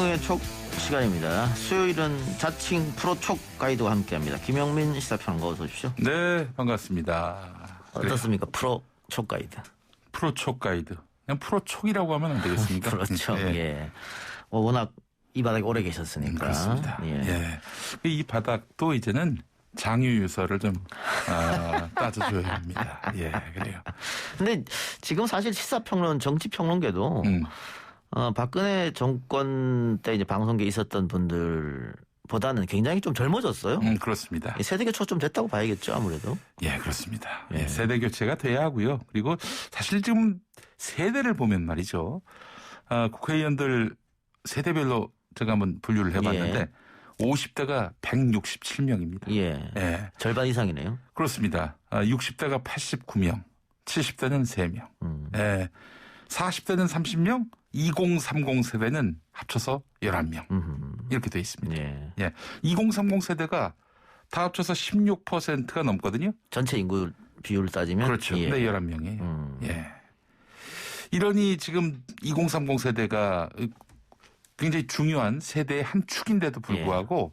김영우의 촉 시간입니다. 수요일은 자칭 프로촉 가이드와 함께합니다. 김영민 시사평론가 어서 오십시오. 네, 반갑습니다. 어떻습니까? 프로촉 가이드. 프로촉 가이드. 그냥 프로촉이라고 하면 안 되겠습니까? 그렇죠. 예. 예. 워낙 이 바닥에 오래 계셨으니까. 그렇습니다. 예. 이 바닥도 이제는 장유유서를 좀 따져줘야 합니다. 예, 그래요. 근데 지금 사실 시사평론, 정치평론계도 박근혜 정권 때 이제 방송계에 있었던 분들보다는 굉장히 좀 젊어졌어요. 그렇습니다. 세대 교체가 좀 됐다고 봐야겠죠, 아무래도. 예, 그렇습니다. 예. 세대 교체가 돼야 하고요. 그리고 사실 지금 se대를 보면 말이죠. 국회의원들 세대별로 제가 한번 분류를 해봤는데 50대가 167명입니다. 예. 예. 절반 이상이네요. 그렇습니다. 60대가 89명, 70대는 3명, 예. 40대는 30명, 2030 세대는 합쳐서 11명. 이렇게 돼 있습니다. 예. 예. 2030 세대가 다 합쳐서 16%가 넘거든요. 전체 인구 비율을 따지면. 그렇죠. 예. 근데 11명이에요. 예. 이러니 지금 2030 세대가 굉장히 중요한 세대의 한 축인데도 불구하고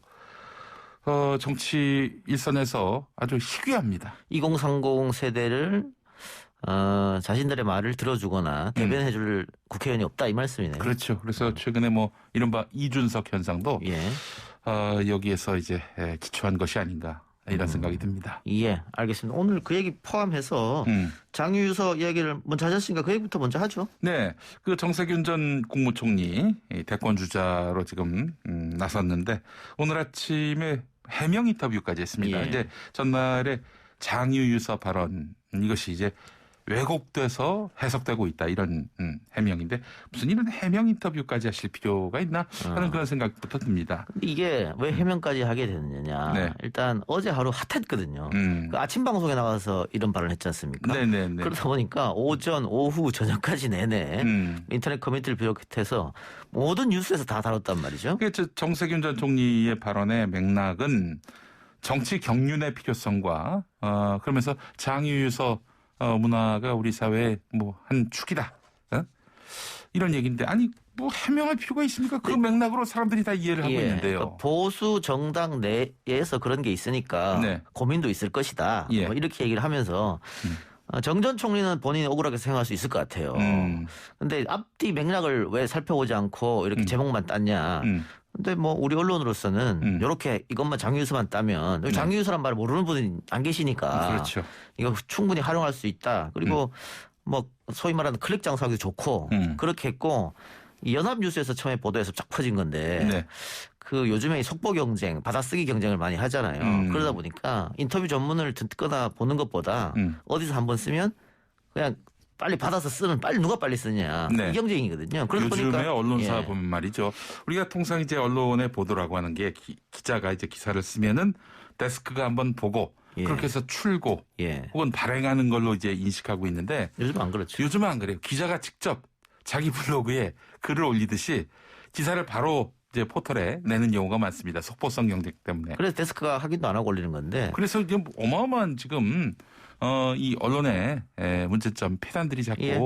정치 일선에서 아주 희귀합니다. 2030 세대를 자신들의 말을 들어주거나 대변해줄 국회의원이 없다 이 말씀이네요. 그렇죠. 그래서 최근에 뭐 이른바 이준석 현상도 예. 여기에서 이제 기초한 것이 아닌가 이런 생각이 듭니다. 예, 알겠습니다. 오늘 그 얘기 포함해서 장유유서 이야기를 먼저 하셨으니까 그 얘기부터 먼저 하죠. 네, 그 정세균 전 국무총리 대권 주자로 지금 나섰는데 오늘 아침에 해명 인터뷰까지 했습니다. 예. 이제 전날에 장유유서 발언 이것이 이제 왜곡돼서 해석되고 있다 이런 해명인데 무슨 이런 해명 인터뷰까지 하실 필요가 있나 하는 그런 생각부터 듭니다. 근데 이게 왜 해명까지 하게 됐느냐. 네. 일단 어제 하루 핫했거든요. 그 아침 방송에 나가서 이런 발언을 했지 않습니까? 네네네. 그러다 보니까 오전, 오후, 저녁까지 내내 인터넷 커뮤니티를 비롯해서 모든 뉴스에서 다 다뤘단 말이죠. 정세균 전 총리의 발언의 맥락은 정치 경륜의 필요성과 그러면서 장유유서 문화가 우리 사회의 뭐 한 축이다. 이런 얘기인데 아니 뭐 해명할 필요가 있습니까? 그 맥락으로 사람들이 다 이해를 하고 있는데요. 그러니까 보수 정당 내에서 그런 게 있으니까 네. 고민도 있을 것이다. 예. 뭐 이렇게 얘기를 하면서 정 전 총리는 본인이 억울하게 생각할 수 있을 것 같아요. 근데 앞뒤 맥락을 왜 살펴보지 않고 이렇게 제목만 땄냐. 근데 뭐 우리 언론으로서는 이렇게 이것만 장유유서만 따면 장유유서란 말을 모르는 분이 안 계시니까 그렇죠. 이거 충분히 활용할 수 있다. 그리고 뭐 소위 말하는 클릭 장사하기도 좋고 그렇게 했고 이 연합뉴스에서 처음에 보도해서 쫙 퍼진 건데 네. 그 요즘에 속보 경쟁, 받아쓰기 경쟁을 많이 하잖아요. 그러다 보니까 인터뷰 전문을 듣거나 보는 것보다 어디서 한번 쓰면 그냥 빨리 받아서 쓰는 빨리 누가 빨리 쓰냐 네. 이 경쟁이거든요. 그러다 요즘에 보니까 언론사 예. 보면 말이죠. 우리가 통상 이제 언론의 보도라고 하는 게 기자가 이제 기사를 쓰면은 데스크가 한번 보고 예. 그렇게 해서 출고 예. 혹은 발행하는 걸로 이제 인식하고 있는데 요즘은 안 그렇죠. 요즘은 안 그래요. 기자가 직접 자기 블로그에 글을 올리듯이 기사를 바로 이제 포털에 내는 경우가 많습니다. 속보성 경쟁 때문에. 그래서 데스크가 확인도 안 하고 올리는 건데. 그래서 이제 어마어마한 지금 이 언론의 문제점 폐단들이 자꾸 예.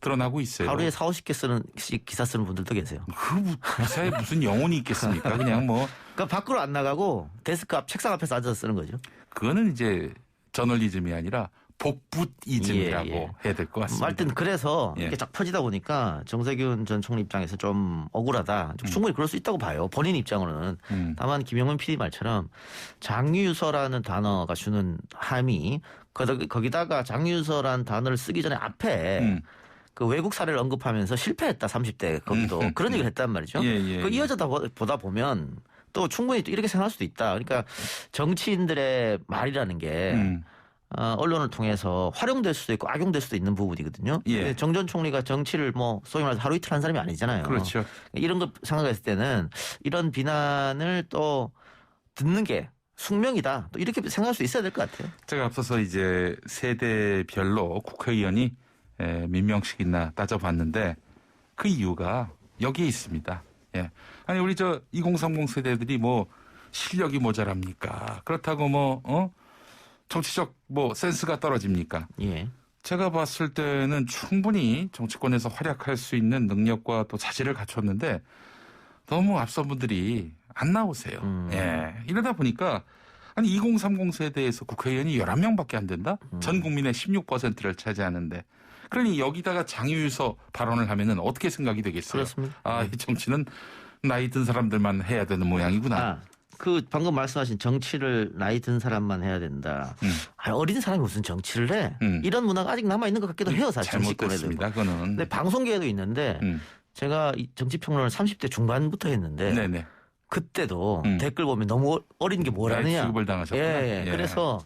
드러나고 있어요. 하루에 40-50개 쓰는 기사 쓰는 분들도 계세요. 그 기사에 무슨 영혼이 있겠습니까? 그냥 뭐. 그러니까 밖으로 안 나가고 데스크 앞 책상 앞에서 앉아서 쓰는 거죠. 그거는 이제 저널리즘이 아니라 복붙이즘이라고 예. 해야 될 것 같습니다. 하여튼 그래서 예. 이게 쫙 퍼지다 보니까 정세균 전 총리 입장에서 좀 억울하다. 충분히 그럴 수 있다고 봐요. 본인 입장으로는. 다만 김영훈 PD 말처럼 장유유서라는 단어가 주는 함이 거기다가 장유유서라는 단어를 쓰기 전에 앞에 그 외국 사례를 언급하면서 실패했다 30대 거기도 그런 얘기를 했단 말이죠. 예. 그 이어져다 보다 보면 또 충분히 또 이렇게 생각할 수도 있다. 그러니까 정치인들의 말이라는 게 언론을 통해서 활용될 수도 있고 악용될 수도 있는 부분이거든요. 예. 정 전 총리가 정치를 뭐 소위 말해서 하루 이틀 한 사람이 아니잖아요. 그렇죠. 이런 거 생각했을 때는 이런 비난을 또 듣는 게 숙명이다. 또 이렇게 생각할 수 있어야 될 것 같아요. 제가 앞서서 이제 세대별로 국회의원이 몇 명씩 있나 따져봤는데 그 이유가 여기에 있습니다. 예. 아니 우리 저 2030 세대들이 뭐 실력이 모자랍니까? 그렇다고 뭐 정치적 뭐 센스가 떨어집니까? 예. 제가 봤을 때는 충분히 정치권에서 활약할 수 있는 능력과 또 자질을 갖췄는데 너무 앞선 분들이 안 나오세요. 예. 이러다 보니까 아니 2030 세대에서 국회의원이 11명밖에 안 된다? 전 국민의 16%를 차지하는데 그러니 여기다가 장유유서 발언을 하면은 어떻게 생각이 되겠어요? 그렇습니다. 아, 이 정치는 나이 든 사람들만 해야 되는 모양이구나. 그 방금 말씀하신 정치를 나이 든 사람만 해야 된다. 어린 사람이 무슨 정치를 해? 이런 문화가 아직 남아 있는 것 같기도 해요, 사실. 잘못됐습니다. 그거는. 근데 방송계에도 있는데 제가 이 정치평론을 30대 중반부터 했는데 네네. 그때도 댓글 보면 너무 어린 게 뭐라느냐. 취급을 당하셨구나. 예. 그래서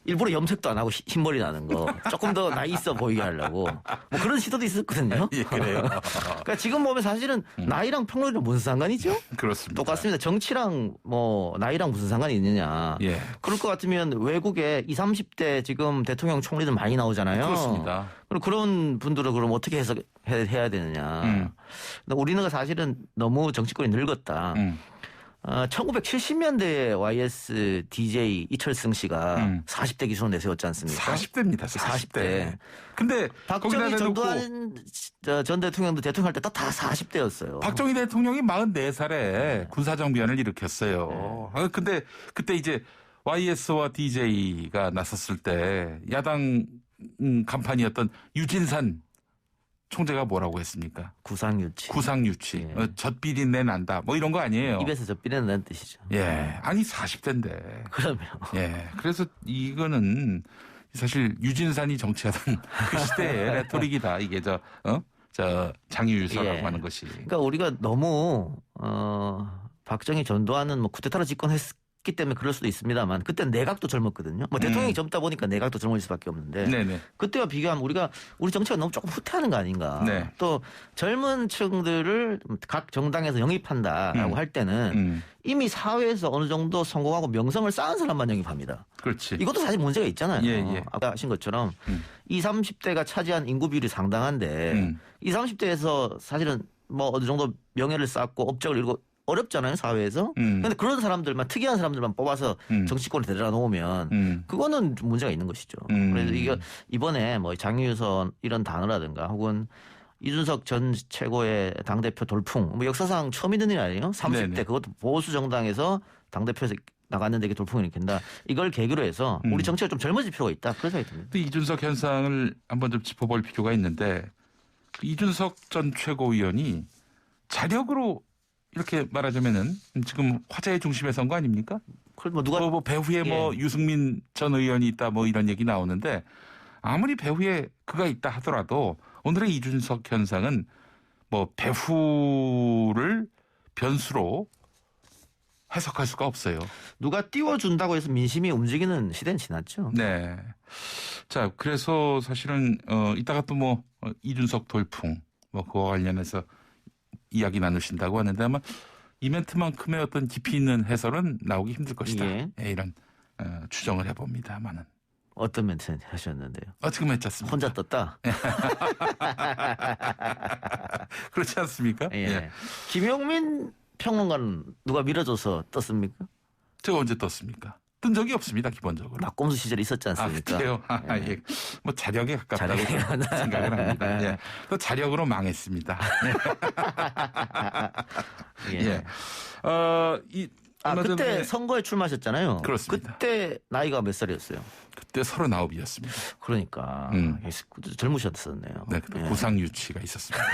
일부러 염색도 안 하고 흰머리 나는 거 조금 더 나이 있어 보이게 하려고 뭐 그런 시도도 있었거든요. 예, 그래요. 그러니까 지금 보면 사실은 나이랑 평론이랑 무슨 상관이죠? 그렇습니다. 똑같습니다. 정치랑 뭐 나이랑 무슨 상관이 있느냐. 예. 그럴 것 같으면 외국에 20, 30대 지금 대통령 총리들 많이 나오잖아요. 그렇습니다. 그럼 그런 분들은 그럼 어떻게 해야 되느냐. 근데 우리는 사실은 너무 정치권이 늙었다. 1970년대에 YS DJ 이철승 씨가 40대 기준으로 내세웠지 않습니까? 40대입니다. 40대. 근데 박정희 전두환 전 대통령도 대통령 할 때 다 40대였어요. 박정희 대통령이 44살에 군사정변을 일으켰어요. 근데 그때 이제 YS와 DJ가 나섰을 때 야당 간판이었던 유진산 총재가 뭐라고 했습니까? 구상유치. 구상유치. 젖비린내 난다. 뭐 이런 거 아니에요. 입에서 젖비린내 난다는 뜻이죠. 예. 아니 40대인데. 그러면. 예. 그래서 이거는 사실 유진산이 정치하던 그 시대의 레토릭이다. 이게 저 장유유서라고 하는 것이. 그러니까 우리가 너무 박정희 전두환은 뭐 쿠데타로 집권했기 때문에 그럴 수도 있습니다만 그때 내각도 젊었거든요. 뭐 대통령이 젊다 보니까 내각도 젊을 수밖에 없는데 네네. 그때와 비교하면 우리 정치가 너무 조금 후퇴하는 거 아닌가. 네. 또 젊은 층들을 각 정당에서 영입한다라고 할 때는 이미 사회에서 어느 정도 성공하고 명성을 쌓은 사람만 영입합니다. 그렇지. 이것도 사실 문제가 있잖아요. 예. 아까 하신 것처럼 20, 30대가 차지한 인구 비율이 상당한데 20, 30대에서 사실은 뭐 어느 정도 명예를 쌓고 업적을 이루고 어렵잖아요, 사회에서. 그런데 그런 사람들만, 특이한 사람들만 뽑아서 정치권에 데려다 놓으면 그거는 좀 문제가 있는 것이죠. 그래서 이번에 뭐 장유유서 이런 단어라든가 혹은 이준석 전 최고의 당대표 돌풍, 뭐 역사상 처음 있는 일 아니에요? 30대 네네. 그것도 보수 정당에서 당대표에서 나갔는데 이게 돌풍을 일으킨다. 이걸 계기로 해서 우리 정치가 좀 젊어질 필요가 있다. 그런 생각이 듭니다. 이준석 현상을 한번 좀 짚어볼 필요가 있는데 이준석 전 최고위원이 자력으로 이렇게 말하자면은 지금 화제의 중심에 선 거 아닙니까? 그걸 뭐 누가 뭐 배후에 뭐 유승민 전 의원이 있다 뭐 이런 얘기 나오는데 아무리 배후에 그가 있다 하더라도 오늘의 이준석 현상은 뭐 배후를 변수로 해석할 수가 없어요. 누가 띄워준다고 해서 민심이 움직이는 시대는 지났죠. 네. 자, 그래서 사실은 이따가 또 뭐 이준석 돌풍 뭐 그와 관련해서 이야기 나누신다고 하는데 아마 이벤트만큼의 어떤 깊이 있는 해설은 나오기 힘들 것이다. 예. 이런 추정을 해봅니다만은. 어떤 멘트 하셨는데요? 지금 했지 않습니까? 혼자 떴다? 그렇지 않습니까? 예. 김용민 평론가는 누가 밀어줘서 떴습니까? 제가 언제 떴습니까? 뜬 적이 없습니다, 기본적으로. 낙검수 시절에 있었지 않습니까? 그래요? 예. 뭐 자력에 가깝다고 생각을 합니다. 예. 또 자력으로 망했습니다. 예. 그때 선거에 출마하셨잖아요. 그렇습니다. 그때 나이가 몇 살이었어요? 그때 39이었습니다. 그러니까 젊으셨었네요. 네, 그때 구상유치가 있었습니다.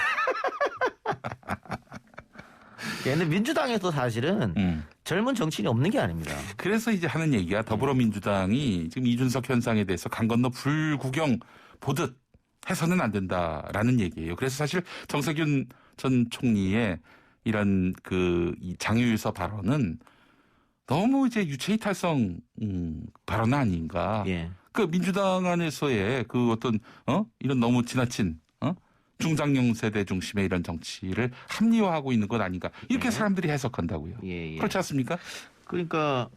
근데 민주당에도 사실은 젊은 정치인이 없는 게 아닙니다. 그래서 이제 하는 얘기가 더불어민주당이 지금 이준석 현상에 대해서 강 건너 불구경 보듯 해서는 안 된다라는 얘기예요. 그래서 사실 정세균 전 총리의 이런 이 장유유서 발언은 너무 이제 유체이탈성 발언 아닌가. 예. 그 민주당 안에서의 그 어떤 이런 너무 지나친 중장년 세대 중심의 이런 정치를 합리화하고 있는 것 아닌가. 이렇게 사람들이 해석한다고요. 예. 그렇지 않습니까? 그러니까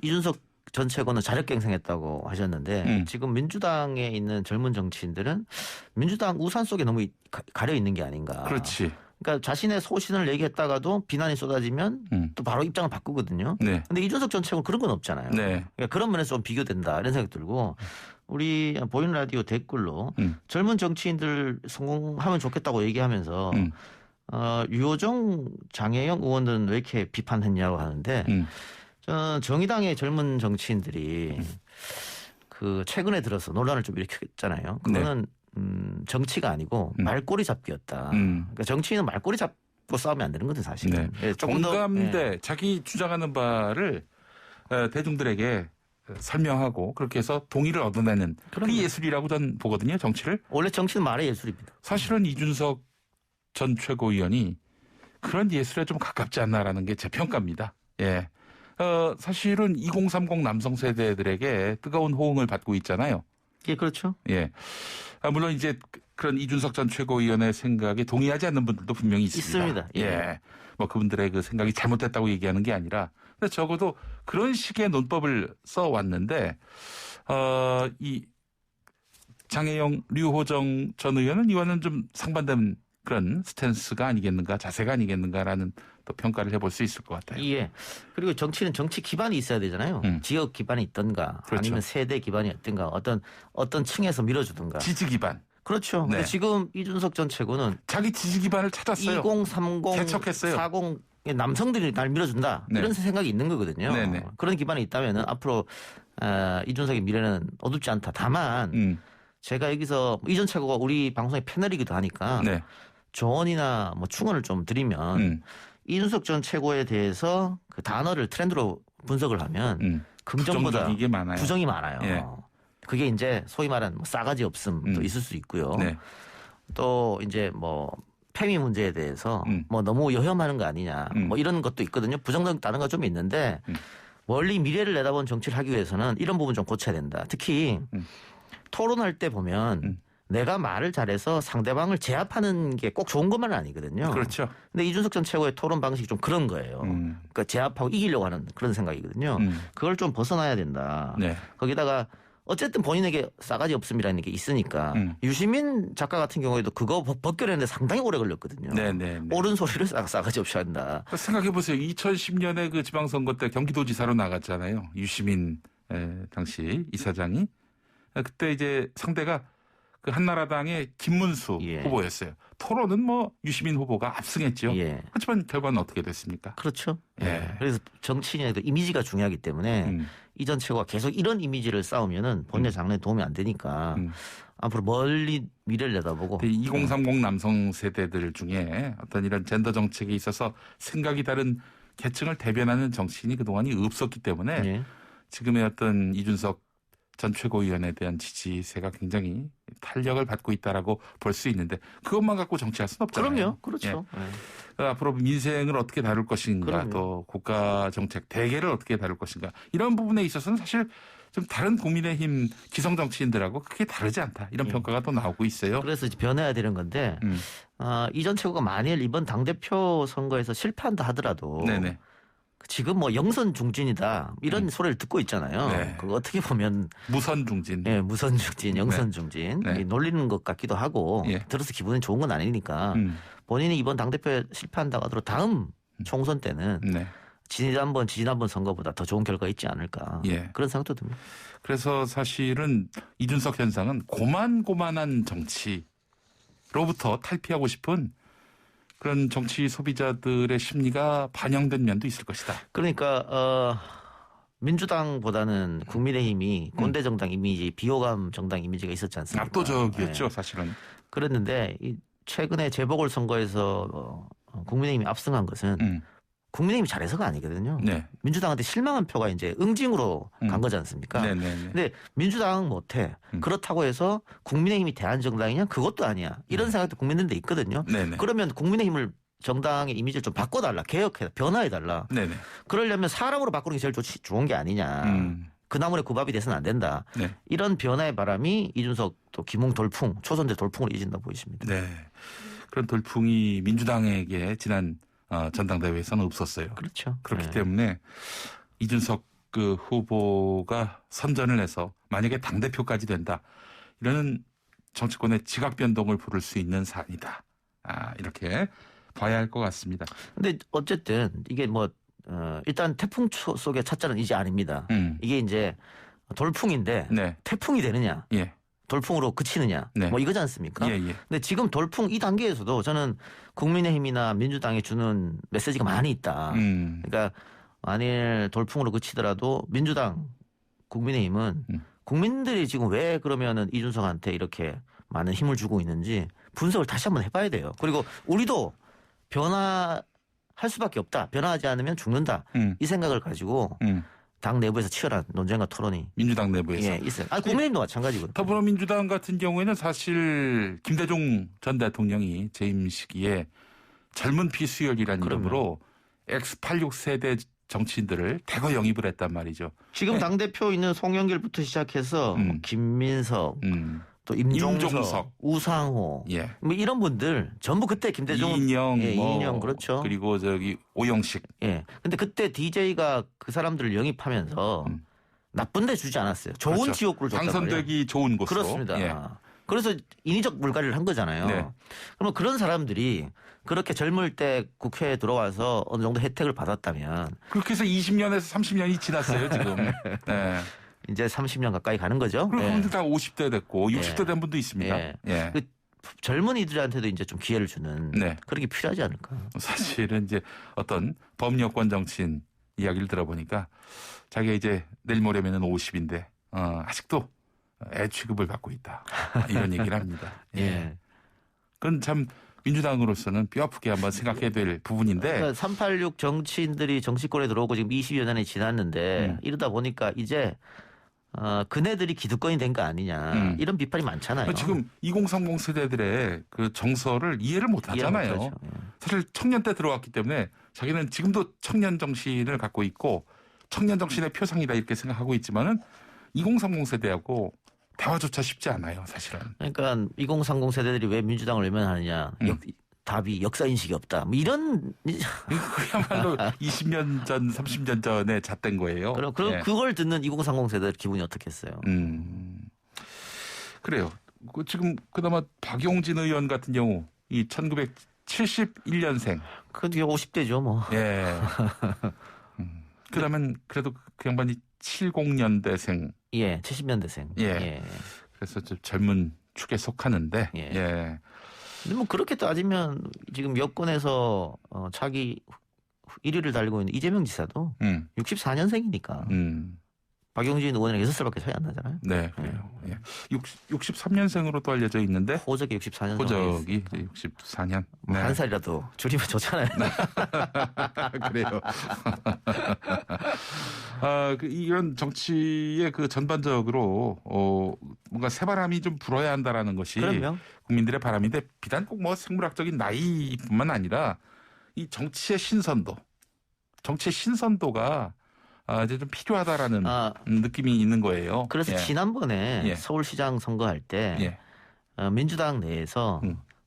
이준석 전 최고는 자력갱생했다고 하셨는데 지금 민주당에 있는 젊은 정치인들은 민주당 우산 속에 너무 가려 있는 게 아닌가. 그렇지. 그러니까 자신의 소신을 얘기했다가도 비난이 쏟아지면 또 바로 입장을 바꾸거든요. 네. 근데 이준석 전 최고는 그런 건 없잖아요. 네. 그러니까 그런 면에서 좀 비교된다 이런 생각이 들고 우리 보이는 라디오 댓글로 젊은 정치인들 성공하면 좋겠다고 얘기하면서 유호정, 장혜영 의원들은 왜 이렇게 비판했냐고 하는데 저는 정의당의 젊은 정치인들이 그 최근에 들어서 논란을 좀 일으켰잖아요. 그거는 정치가 아니고 말꼬리 잡기였다. 그러니까 정치인은 말꼬리 잡고 싸우면 안 되는 거죠, 사실은. 네. 조금 더, 공감대, 자기 주장하는 바를 대중들에게 설명하고 그렇게 해서 동의를 얻어내는 그 예술이라고 전 보거든요, 정치를. 원래 정치는 말의 예술입니다. 사실은 이준석 전 최고위원이 그런 예술에 좀 가깝지 않나라는 게 제 평가입니다. 예. 사실은 2030 남성 세대들에게 뜨거운 호응을 받고 있잖아요. 예, 그렇죠. 예. 물론 이제 그런 이준석 전 최고위원의 생각에 동의하지 않는 분들도 분명히 있습니다. 예. 예. 뭐 그분들의 그 생각이 잘못됐다고 얘기하는 게 아니라, 근데 적어도 그런 식의 논법을 써왔는데, 이 장혜영, 류호정 전 의원은 이와는 좀 상반된 그런 스탠스가 아니겠는가, 자세가 아니겠는가라는 또 평가를 해볼 수 있을 것 같아요. 예. 그리고 정치는 정치 기반이 있어야 되잖아요. 지역 기반이 있던가, 그렇죠. 아니면 세대 기반이 있던가, 어떤 층에서 밀어주든가. 지지 기반. 그렇죠. 네. 근데 지금 이준석 전 최고는 자기 지지 기반을 찾았어요. 2030, 개척했어요. 40의 남성들이 날 밀어준다. 네. 이런 생각이 있는 거거든요. 네네. 그런 기반이 있다면 앞으로 이준석의 미래는 어둡지 않다. 다만 제가 여기서 이전 최고가 우리 방송의 패널이기도 하니까 네. 조언이나 뭐 충언을 좀 드리면 이준석 전 최고에 대해서 그 단어를 트렌드로 분석을 하면 긍정보다 부정적인 게 많아요. 부정이 많아요. 예. 그게 이제 소위 말하는 뭐 싸가지 없음도 있을 수 있고요. 네. 또 이제 뭐 페미 문제에 대해서 뭐 너무 여혐하는 거 아니냐 뭐 이런 것도 있거든요. 부정적인 단어가 좀 있는데 멀리 미래를 내다본 정치를 하기 위해서는 이런 부분 좀 고쳐야 된다. 특히 토론할 때 보면 내가 말을 잘해서 상대방을 제압하는 게 꼭 좋은 것만은 아니거든요. 그렇죠. 근데 이준석 전 최고의 토론 방식이 좀 그런 거예요. 그러니까 제압하고 이기려고 하는 그런 생각이거든요. 그걸 좀 벗어나야 된다. 네. 거기다가 어쨌든 본인에게 싸가지 없음이라는 게 있으니까 유시민 작가 같은 경우에도 그거 벗겨내는데 상당히 오래 걸렸거든요. 네네. 옳은 소리를 싸가지 없이 한다. 생각해 보세요. 2010년에 그 지방선거 때 경기도지사로 나갔잖아요. 유시민 당시 이사장이. 그때 이제 상대가 그 한나라당의 김문수 예. 후보였어요. 토론은 뭐 유시민 후보가 압승했죠. 예. 하지만 결과는 어떻게 됐습니까? 그렇죠. 예. 그래서 정치인의 이미지가 중요하기 때문에 이전 최고가 계속 이런 이미지를 쌓으면은 본인의 장래에 도움이 안 되니까 앞으로 멀리 미래를 내다보고 2030 남성 세대들 중에 어떤 이런 젠더 정책에 있어서 생각이 다른 계층을 대변하는 정치인이 그동안이 없었기 때문에 예. 지금의 어떤 이준석 전 최고위원에 대한 지지세가 굉장히 탄력을 받고 있다라고 볼 수 있는데 그것만 갖고 정치할 수는 없잖아요. 그럼요. 그렇죠. 예. 앞으로 민생을 어떻게 다룰 것인가, 그럼요. 또 국가 정책 대계를 어떻게 다룰 것인가 이런 부분에 있어서는 사실 좀 다른 국민의힘 기성 정치인들하고 크게 다르지 않다 이런 평가가 또 나오고 있어요. 그래서 이제 변해야 되는 건데 이전 최고가 만일 이번 당대표 선거에서 실패한다 하더라도 네네. 지금 뭐 영선 중진이다 이런 소리를 듣고 있잖아요. 네. 그거 어떻게 보면 무선 중진. 예, 무선 중진, 영선 중진 네. 놀리는 것 같기도 하고 예. 들어서 기분이 좋은 건 아니니까 본인이 이번 당대표에 실패한다고 하더라도 다음 총선 때는 네. 지난번 선거보다 더 좋은 결과가 있지 않을까 예. 그런 생각도 듭니다. 그래서 사실은 이준석 현상은 고만고만한 정치로부터 탈피하고 싶은 그런 정치 소비자들의 심리가 반영된 면도 있을 것이다. 그러니까 민주당보다는 국민의힘이 꼰대 정당 이미지, 비호감 정당 이미지가 있었지 않습니까? 압도적이었죠, 사실은. 그랬는데 최근에 재보궐선거에서 국민의힘이 압승한 것은 국민의힘이 잘해서가 아니거든요. 네. 민주당한테 실망한 표가 이제 응징으로 간 거지 않습니까? 네네네. 근데 민주당은 못해. 그렇다고 해서 국민의힘이 대안정당이냐? 그것도 아니야. 이런 생각도 국민들한테 있거든요. 네네. 그러면 국민의힘을 정당의 이미지를 좀 바꿔달라. 개혁해 변화해달라. 네네. 그러려면 사람으로 바꾸는 게 제일 좋은 게 아니냐. 그 나물에 그 밥이 돼서는 안 된다. 네. 이런 변화의 바람이 이준석 또 김웅 돌풍, 초선대 돌풍으로 이어진다 보이십니다. 네. 그런 돌풍이 민주당에게 지난 전당대회에서는 없었어요. 그렇죠. 그렇기 네. 때문에 이준석 그 후보가 선전을 해서 만약에 당대표까지 된다. 이러는 정치권의 지각 변동을 부를 수 있는 사안이다. 이렇게 봐야 할 것 같습니다. 근데 어쨌든 이게 뭐 일단 태풍 속의 찻잔은 이제 아닙니다. 이게 이제 돌풍인데 네. 태풍이 되느냐. 예. 돌풍으로 그치느냐 네. 뭐 이거지 않습니까? 예, 예. 근데 지금 돌풍 이 단계에서도 저는 국민의힘이나 민주당이 주는 메시지가 많이 있다. 그러니까 만일 돌풍으로 그치더라도 민주당, 국민의힘은 국민들이 지금 왜 그러면은 이준석한테 이렇게 많은 힘을 주고 있는지 분석을 다시 한번 해봐야 돼요. 그리고 우리도 변화할 수밖에 없다. 변화하지 않으면 죽는다. 이 생각을 가지고 당 내부에서 치열한 논쟁과 토론이 민주당 내부에서 있어요. 국민의힘도 마찬가지거든요. 더불어민주당 같은 경우에는 사실 김대중 전 대통령이 재임 시기에 젊은 피수열이라는 이름으로 X86 세대 정치인들을 대거 영입을 했단 말이죠. 지금 네. 당대표 있는 송영길부터 시작해서 뭐 김민석, 또 임종석, 우상호, 예. 뭐 이런 분들 전부 그때 김대중, 이인영, 이인영 그렇죠. 그리고 오영식. 예. 근데 그때 DJ가 그 사람들을 영입하면서 나쁜 데 주지 않았어요. 좋은 그렇죠. 지역구를 줬단 말이에요. 당선되기 좋은 곳으로. 그렇습니다. 예. 그래서 인위적 물갈이를 한 거잖아요. 네. 그러면 그런 사람들이 그렇게 젊을 때 국회에 들어와서 어느 정도 혜택을 받았다면 그렇게 해서 20년에서 30년이 지났어요, 지금. 네. 이제 30년 가까이 가는 거죠. 그리고 예. 그분들 다 50대 됐고 60대 된 분도 있습니다. 예. 예. 그 젊은이들한테도 이제 좀 기회를 주는 네. 그런 게 필요하지 않을까. 사실은 이제 어떤 범여권 정치인 이야기를 들어보니까 자기가 이제 내일 모레면은 50인데 아직도 애 취급을 받고 있다. 이런 얘기를 합니다. 예. 예. 그건 참 민주당으로서는 뼈아프게 한번 생각해야 될 부분인데. 그러니까 386 정치인들이 정치권에 들어오고 지금 20여 년이 지났는데 이러다 보니까 이제 그네들이 기득권이 된 거 아니냐 이런 비판이 많잖아요. 지금 2030 세대들의 그 정서를 이해를 못 하잖아요. 못하죠. 예. 사실 청년 때 들어왔기 때문에 자기는 지금도 청년 정신을 갖고 있고 청년 정신의 표상이다 이렇게 생각하고 있지만은 2030 세대하고 대화조차 쉽지 않아요, 사실은. 그러니까 2030 세대들이 왜 민주당을 외면하느냐. 답이 역사인식이 없다. 뭐 이런. 그야말로 20년 전, 30년 전에 잣된 거예요. 그럼 예. 그걸 듣는 2030 세대들 기분이 어떻겠어요? 그래요. 지금 그나마 박용진 의원 같은 경우 이 1971년생. 그게 50대죠, 뭐. 예. 그러면 그래도 그 양반이 70년대생. 예, 70년대생. 예. 예. 그래서 좀 젊은 축에 속하는데. 예. 예. 근데 뭐 그렇게 따지면 지금 여권에서 차기 1위를 달리고 있는 이재명 지사도 64년생이니까 박용진 의원이랑 6살밖에 차이 안 나잖아요. 네, 그래요. 예. 63년생으로 또 알려져 있는데 호적이 64년. 호적이 64년. 뭐 네. 한 살이라도 줄이면 좋잖아요. 그래요. 이런 정치의 그 전반적으로 뭔가 새바람이 좀 불어야 한다라는 것이 그럼요. 국민들의 바람인데 비단 꼭 뭐 생물학적인 나이뿐만 아니라 이 정치의 신선도가 이제 좀 필요하다라는 느낌이 있는 거예요. 그래서 예. 지난번에 예. 서울시장 선거할 때 예. 민주당 내에서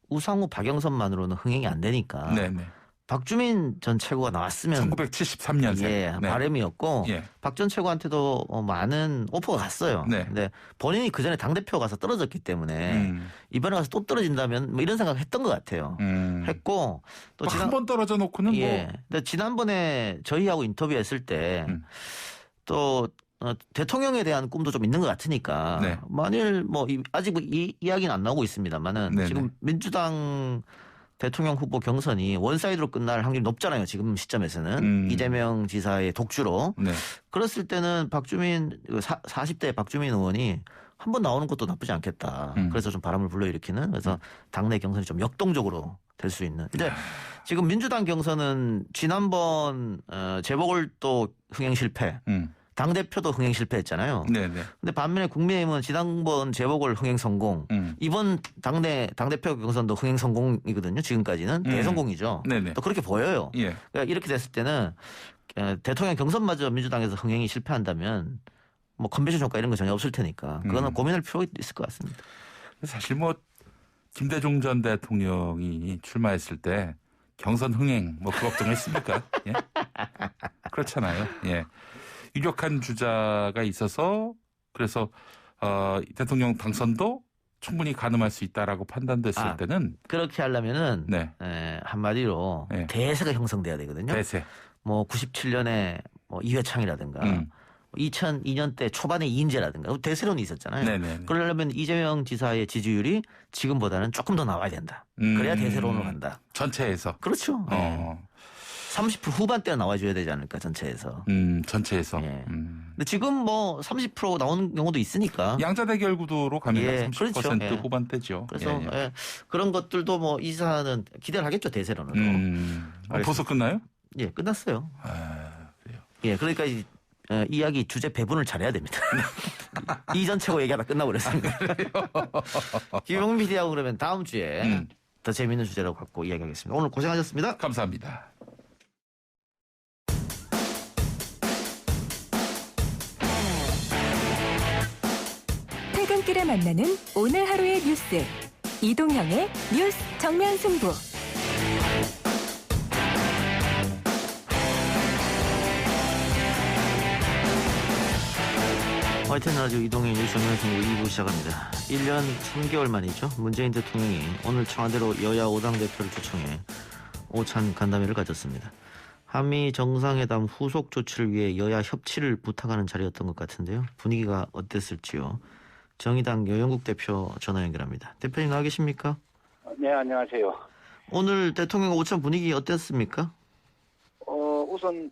우상호 박영선만으로는 흥행이 안 되니까 네네. 박주민 전 최고가 나왔으면 1973년생. 예, 네. 바람이었고 예. 박 전 최고한테도 많은 오퍼가 갔어요. 네. 근데 본인이 그 전에 당대표 가서 떨어졌기 때문에 이번에 가서 또 떨어진다면 뭐 이런 생각 했던 것 같아요. 했고 또 한 번 떨어져 놓고는 예. 뭐. 근데 지난번에 저희하고 인터뷰했을 때 또 대통령에 대한 꿈도 좀 있는 것 같으니까 네. 만일 뭐 아직 이 이야기는 안 나오고 있습니다만은 네네. 지금 민주당 대통령 후보 경선이 원사이드로 끝날 확률이 높잖아요. 지금 시점에서는 이재명 지사의 독주로. 네. 그랬을 때는 박주민 40대 박주민 의원이 한 번 나오는 것도 나쁘지 않겠다. 그래서 좀 바람을 불러일으키는 그래서 당내 경선이 좀 역동적으로 될 수 있는. 근데 지금 민주당 경선은 지난번 재보궐도 흥행 실패. 당대표도 흥행 실패했잖아요. 네네. 근데 반면에 국민의힘은 지난번 재보궐 흥행 성공, 이번 당대표 경선도 흥행 성공이거든요. 지금까지는 대성공이죠. 네네. 또 그렇게 보여요. 예. 그러니까 이렇게 됐을 때는 대통령 경선마저 민주당에서 흥행이 실패한다면 뭐 컨벤션 효과 이런 거 전혀 없을 테니까 그거는 고민할 필요가 있을 것 같습니다. 사실 뭐 김대중 전 대통령이 출마했을 때 경선 흥행 뭐 그 걱정했습니까? 예? 그렇잖아요. 예. 유력한 주자가 있어서 그래서 대통령 당선도 충분히 가늠할 수 있다라고 판단됐을 때는 그렇게 하려면은 네. 한마디로 네. 대세가 형성돼야 되거든요. 대세. 뭐 97년에 뭐 이회창이라든가 2002년대 초반에 이인재라든가 대세론이 있었잖아요. 네네. 그러려면 이재명 지사의 지지율이 지금보다는 조금 더 나와야 된다. 그래야 대세론으로 간다. 전체에서. 그렇죠. 네. 30% 후반대가 나와줘야 되지 않을까 전체에서. 전체에서. 예. 근데 지금 뭐 30% 나오는 경우도 있으니까. 양자 대결 구도로 가면 예, 30% 그렇죠. 예. 후반대죠. 그래서 예. 예, 그런 것들도 뭐 이 사안은 기대를 하겠죠 대세론으로. 벌써 끝나요? 예, 끝났어요. 그래요. 예, 그러니까 이야기 주제 배분을 잘해야 됩니다. 이전 최고 얘기하다 끝나버렸습니다. 김용민 PD하고 그러면 다음 주에 더 재미있는 주제로 갖고 이야기하겠습니다. 오늘 고생하셨습니다. 감사합니다. 퇴근길에 만나는 오늘 하루의 뉴스. 이동형의 뉴스 정면 승부. YTN 라디오 이동의 뉴스 정면 승부 2부 시작합니다. 1년 3개월 만이죠. 문재인 대통령이 오늘 청와대로 여야 5당 대표를 초청해 오찬 간담회를 가졌습니다. 한미 정상회담 후속 조치를 위해 여야 협치를 부탁하는 자리였던 것 같은데요. 분위기가 어땠을지요. 정의당 여영국 대표 전화 연결합니다. 대표님 나와 계십니까? 네, 안녕하세요. 오늘 대통령 오찬 분위기 어땠습니까? 우선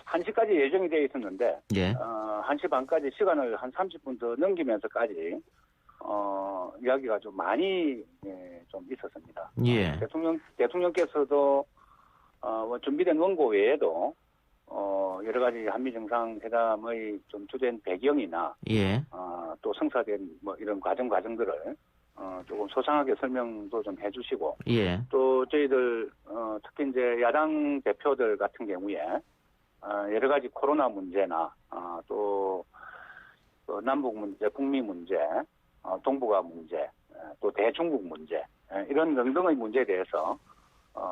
1시까지 예정이 되어 있었는데 예. 1시 반까지 시간을 한 30분 더 넘기면서까지 이야기가 좀 많이 좀 있었습니다. 예. 대통령께서도 준비된 원고 외에도 여러 가지 한미 정상회담의 좀 주된 배경이나 예. 또 성사된 뭐 이런 과정들을 조금 소상하게 설명도 좀 해주시고 예. 또 저희들 특히 이제 야당 대표들 같은 경우에 여러 가지 코로나 문제나 또 남북 문제, 북미 문제, 동북아 문제, 또 대중국 문제 이런 등등의 문제에 대해서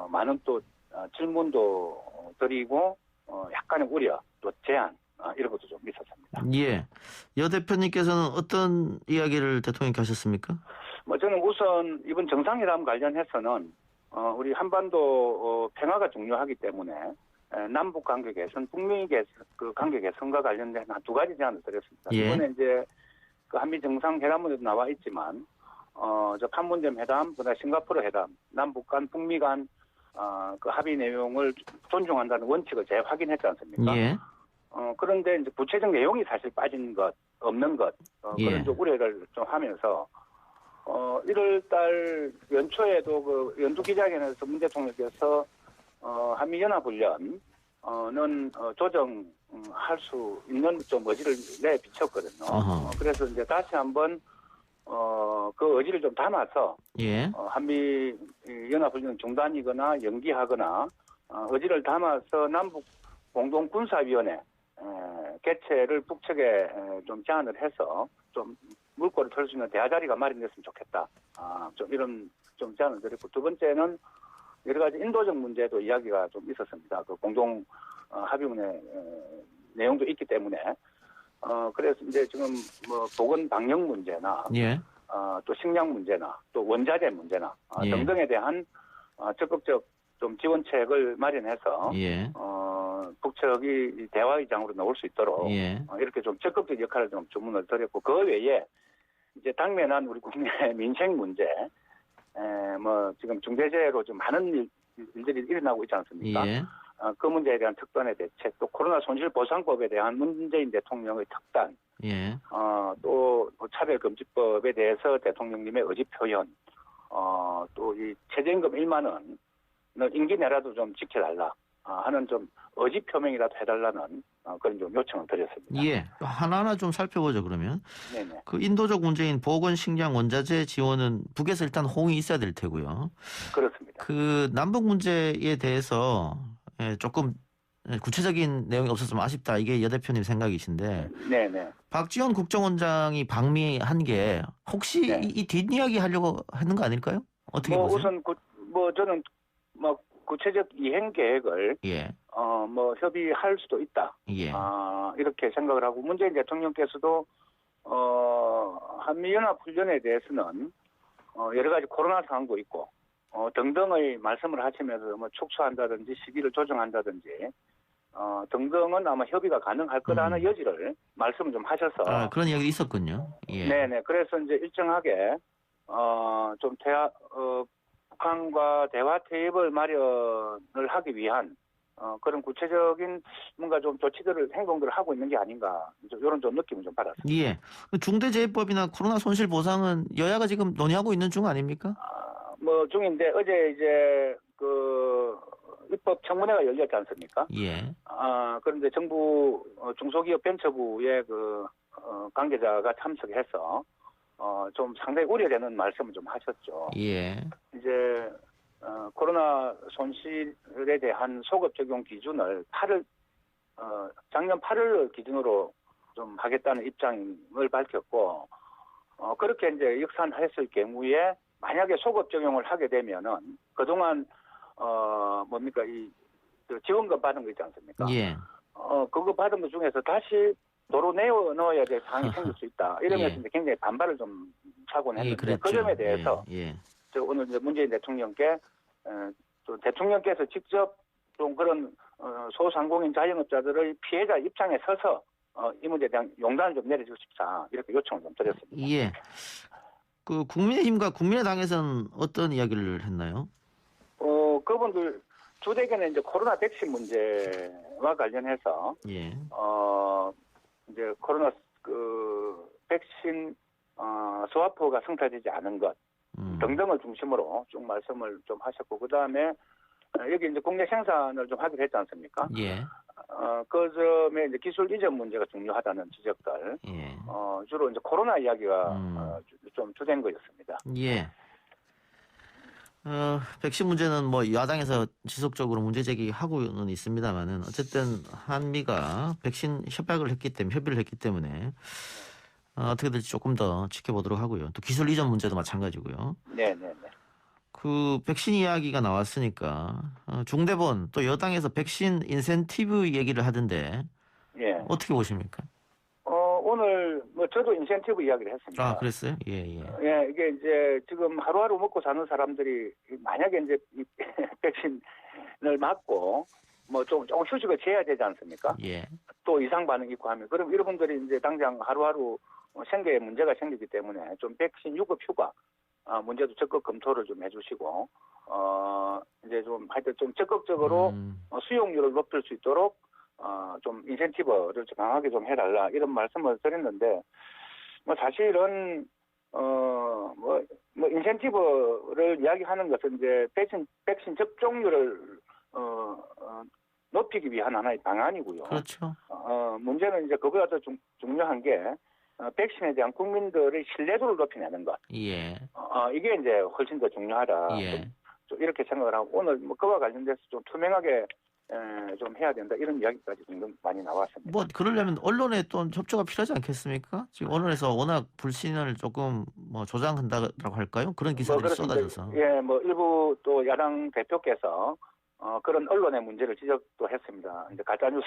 많은 또 질문도 드리고 약간의 우려, 또 제안 이런 것도 좀 있었습니다. 예. 여 대표님께서는 어떤 이야기를 대통령께 하셨습니까? 저는 우선 이번 정상회담 관련해서는 우리 한반도 평화가 중요하기 때문에 남북 관계 개선, 북미 그 관계 개선과 관련된 한 두 가지 제안을 드렸습니다. 예. 이번에 이제 그 한미 정상회담에도 나와 있지만 저 판문점 회담, 그다음 싱가포르 회담, 남북 간, 북미 간 그 합의 내용을 존중한다는 원칙을 재확인했지 않습니까? 예. 그런데 이제 구체적 내용이 사실 빠진 것, 없는 것, 예. 그런 좀 우려를 좀 하면서 1월 달 연초에도 그 연두 기자회견에서 문 대통령께서 한미 연합훈련은 조정할 수 있는 좀 의지를 내비쳤거든요. 그래서 이제 다시 한번 그 의지를 좀 담아서 예. 한미 연합훈련 중단이거나 연기하거나 의지를 담아서 남북 공동군사위원회 개최를 북측에 좀 제안을 해서 좀 물꼬를 틀 수 있는 대화 자리가 마련됐으면 좋겠다. 좀 이런 좀 제안을 드렸고, 두 번째는 여러 가지 인도적 문제도 이야기가 좀 있었습니다. 그 공동 합의문의 내용도 있기 때문에 그래서 이제 지금 뭐 보건 방역 문제나 예. 또 식량 문제나 또 원자재 문제나 예. 등등에 대한 적극적 좀 지원책을 마련해서 예. 북측이 대화의 장으로 나올 수 있도록 예. 이렇게 좀 적극적 역할을 좀 주문을 드렸고, 그 외에 이제 당면한 우리 국민의 민생 문제, 뭐 지금 중대재해로 좀 많은 일들이 일어나고 있지 않습니까? 예. 그 문제에 대한 특단의 대책, 또 코로나 손실보상법에 대한 문재인 대통령의 특단, 예. 또 차별금지법에 대해서 대통령님의 의지 표현, 또 이 최저임금 1만 원을 임기 내라도 좀 지켜달라 하는 좀 의지 표명이라도 해달라는 그런 좀 요청을 드렸습니다. 예. 하나하나 좀 살펴보죠, 그러면. 네네. 그 인도적 문제인 보건, 식량, 원자재 지원은 북에서 일단 호응이 있어야 될 테고요. 그렇습니다. 그 남북 문제에 대해서 조금 구체적인 내용이 없었으면 아쉽다. 이게 여 대표님 생각이신데. 네네. 박지원 국정원장이 방미한 게 혹시 네. 이 뒷이야기 하려고 했는 거 아닐까요? 어떻게 보세요? 우선 저는 구체적 이행 계획을 예. 협의할 수도 있다. 예. 이렇게 생각을 하고, 문재인 대통령께서도 한미연합훈련에 대해서는 여러 가지 코로나 상황도 있고 등등의 말씀을 하시면서 뭐 축소한다든지 시기를 조정한다든지 등등은 아마 협의가 가능할 거라는 여지를 말씀을 좀 하셔서. 그런 이야기 있었군요. 예. 네네. 그래서 이제 일정하게 좀 북한과 대화 테이블 마련을 하기 위한 그런 구체적인 뭔가 좀 조치들을 행동들을 하고 있는 게 아닌가 이런 좀 느낌을 좀 받았습니다. 예. 중대재해법이나 코로나 손실 보상은 여야가 지금 논의하고 있는 중 아닙니까? 뭐 중인데 어제 이제 그 입법 청문회가 열렸지 않습니까? 예. 그런데 정부 중소기업 벤처부의 그 관계자가 참석해서 좀 상당히 우려되는 말씀을 좀 하셨죠. 예. 이제 코로나 손실에 대한 소급 적용 기준을 작년 8월 기준으로 좀 하겠다는 입장을 밝혔고, 그렇게 이제 역산했을 경우에 만약에 소급 적용을 하게 되면은 그동안 뭡니까 지원금 받은 거 있지 않습니까? 예. 그거 받은 것 중에서 다시 도로 내어 넣어야 될 상황이 생길 수 있다. 이러면서 예. 이제 굉장히 반발을 좀 하곤 했는데 그랬죠. 그 점에 대해서 예. 저 오늘 이제 문재인 대통령께 또 대통령께서 직접 좀 그런 소상공인 자영업자들의 피해자 입장에 서서 이 문제에 대한 용단을 좀 내려주고 싶다 이렇게 요청을 좀 드렸습니다. 예. 그 국민의힘과 국민의당에서는 어떤 이야기를 했나요? 그분들 주되게는 이제 코로나 백신 문제와 관련해서 예. 이제 코로나 백신 스와프가 성사되지 않은 것 등등을 중심으로 쭉 말씀을 좀 하셨고 그 다음에 여기 이제 국내 생산을 좀 하기로 했지 않습니까? 예. 그 점에 이제 기술 이전 문제가 중요하다는 지적들. 예. 주로 이제 코로나 이야기가 좀 주된 거였습니다. 예. 백신 문제는 뭐 야당에서 지속적으로 문제 제기하고는 있습니다만은 어쨌든 한미가 백신 협약을 했기 때문에 협의를 했기 때문에 어떻게 될지 조금 더 지켜보도록 하고요. 또 기술 이전 문제도 마찬가지고요. 네네네. 그 백신 이야기가 나왔으니까 중대본 또 여당에서 백신 인센티브 얘기를 하던데 예. 어떻게 보십니까? 오늘 뭐 저도 인센티브 이야기를 했습니다. 그랬어요? 예. 예, 이게 이제 지금 하루하루 먹고 사는 사람들이 만약에 이제 이 백신을 맞고 뭐 조금 휴식을 취해야 되지 않습니까? 예. 또 이상 반응이 있고 하면 그럼 이런 분들이 이제 당장 하루하루 생계에 문제가 생기기 때문에 좀 백신 유급 휴가 문제도 적극 검토를 좀 해주시고 이제 좀 하여튼 좀 적극적으로 수용률을 높일 수 있도록 좀 인센티브를 좀 강하게 좀 해달라 이런 말씀을 드렸는데 뭐 사실은 뭐 인센티브를 이야기하는 것은 이제 백신 접종률을 높이기 위한 하나의 방안이고요. 그렇죠. 문제는 이제 그보다 더 중요한 게 백신에 대한 국민들의 신뢰도를 높이내는 것. 예. 이게 이제 훨씬 더 중요하다. 예. 좀 이렇게 생각을 하고 오늘 뭐 그와 관련돼서 좀 투명하게 좀 해야 된다 이런 이야기까지 좀 많이 나왔습니다. 뭐 그러려면 언론에 또 협조가 필요하지 않겠습니까? 지금 언론에서 워낙 불신을 조금 뭐 조장한다고 할까요? 그런 기사들이 쏟아져서. 예, 뭐 일부 또 야당 대표께서 그런 언론의 문제를 지적도 했습니다. 이제 가짜뉴스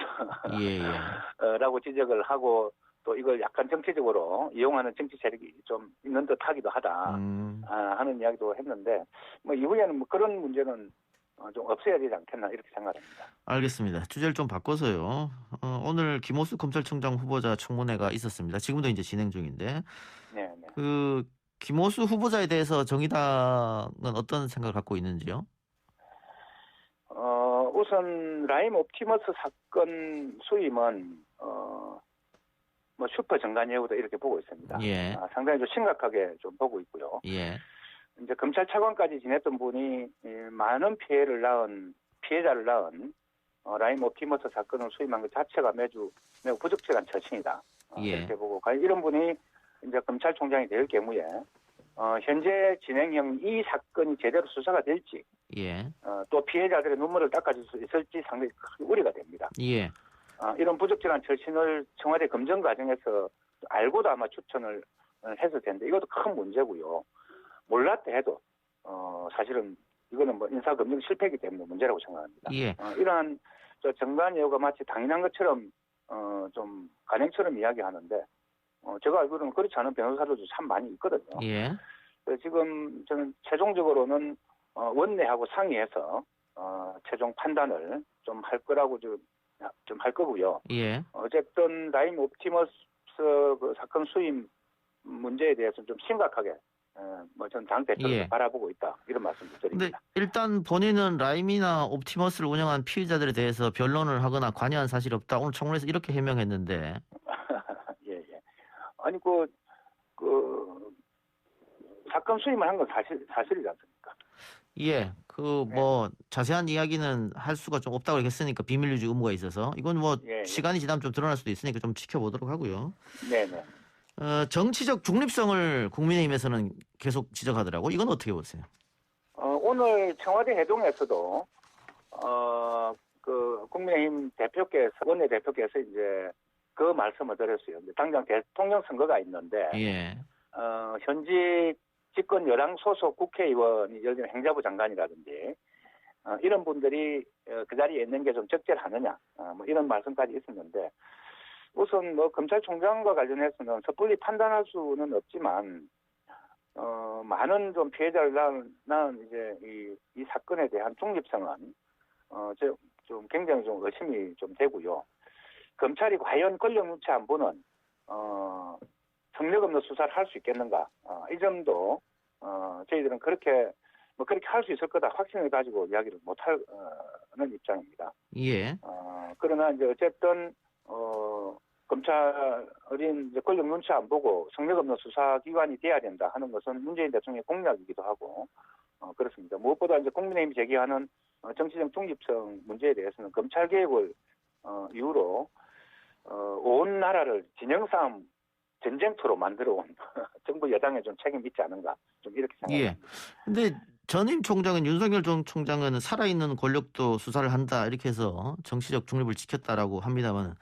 라고 지적을 하고 또 이걸 약간 정치적으로 이용하는 정치 세력이 좀 있는 듯하기도 하다 하는 이야기도 했는데 뭐 이후에는 뭐 그런 문제는 좀 없어야 되지 않겠나 이렇게 생각합니다. 알겠습니다. 주제를 좀 바꿔서요. 오늘 김호수 검찰총장 후보자 청문회가 있었습니다. 지금도 이제 진행 중인데. 네. 그 김호수 후보자에 대해서 정의당은 어떤 생각을 갖고 있는지요? 우선 라임 옵티머스 사건 수임은 뭐 슈퍼 정관예우다 이렇게 보고 있습니다. 예. 상당히 좀 심각하게 좀 보고 있고요. 예. 이제 검찰 차관까지 지냈던 분이 많은 피해자를 낳은 라임 옵티머스 사건을 수임한 것 자체가 매우 부적절한 처신이다. 이렇게 보고 이런 분이 이제 검찰총장이 될 경우에 현재 진행형 이 사건이 제대로 수사가 될지 또 피해자들의 눈물을 닦아줄 수 있을지 상당히 크게 우려가 됩니다. 예. 이런 부적절한 처신을 청와대 검증 과정에서 알고도 아마 추천을 했을 텐데 이것도 큰 문제고요. 몰랐다 해도 사실은 이거는 뭐 인사검증 실패이기 때문에 문제라고 생각합니다. 예. 이러한 정관예우가 마치 당연한 것처럼 좀 관행처럼 이야기하는데 제가 알기로는 그렇지 않은 변호사들도 참 많이 있거든요. 예. 지금 저는 최종적으로는 원내하고 상의해서 최종 판단을 좀 할 거라고 좀 할 거고요. 예. 어쨌든 라임 옵티머스 그 사건 수임 문제에 대해서 좀 심각하게 전 당 대표를 예. 바라보고 있다 이런 말씀을 근데 드립니다. 일단 본인은 라임이나 옵티머스를 운영한 피의자들에 대해서 변론을 하거나 관여한 사실이 없다. 오늘 청문회에서 이렇게 해명했는데. 예, 예. 아니 그 사건 수임을 한 건 사실이지 않습니까? 예. 그 뭐 자세한 이야기는 할 수가 좀 없다고 했으니까 비밀 유지 의무가 있어서 이건 뭐 예, 예. 시간이 지나면 좀 드러날 수도 있으니까 좀 지켜보도록 하고요. 네네. 정치적 중립성을 국민의힘에서는 계속 지적하더라고. 이건 어떻게 보세요? 오늘 청와대 회동에서도 그 국민의힘 대표께서 원내 대표께서 이제 그 말씀을 드렸어요. 당장 대통령 선거가 있는데 예. 현직 집권 여당 소속 국회의원이 예를 들면 행자부 장관이라든지 이런 분들이 그 자리에 있는 게 좀 적절하느냐 뭐 이런 말씀까지 있었는데 우선 뭐 검찰총장과 관련해서는 섣불리 판단할 수는 없지만 많은 좀 피해자를 낳은 이제 이 사건에 대한 중립성은 좀 굉장히 좀 의심이 좀 되고요. 검찰이 과연 권력 누치 안보는 성력 없는 수사를 할 수 있겠는가? 이 점도 저희들은 그렇게 할 수 있을 거다 확신을 가지고 이야기를 못하는 입장입니다. 예. 그러나 이제 어쨌든 검찰이 이제 권력 눈치 안 보고 성력 없는 수사기관이 돼야 된다 하는 것은 문재인 대통령의 공약이기도 하고 그렇습니다. 무엇보다 이제 국민의힘이 제기하는 정치적 중립성 문제에 대해서는 검찰 개혁을 이유로 온 나라를 진영 싸움 전쟁터로 만들어 온 정부 여당에 좀 책임이 있지 않은가 좀 이렇게 생각합니다. 예. 근데 전임 총장은 윤석열 전 총장은 살아있는 권력도 수사를 한다 이렇게 해서 정치적 중립을 지켰다라고 합니다만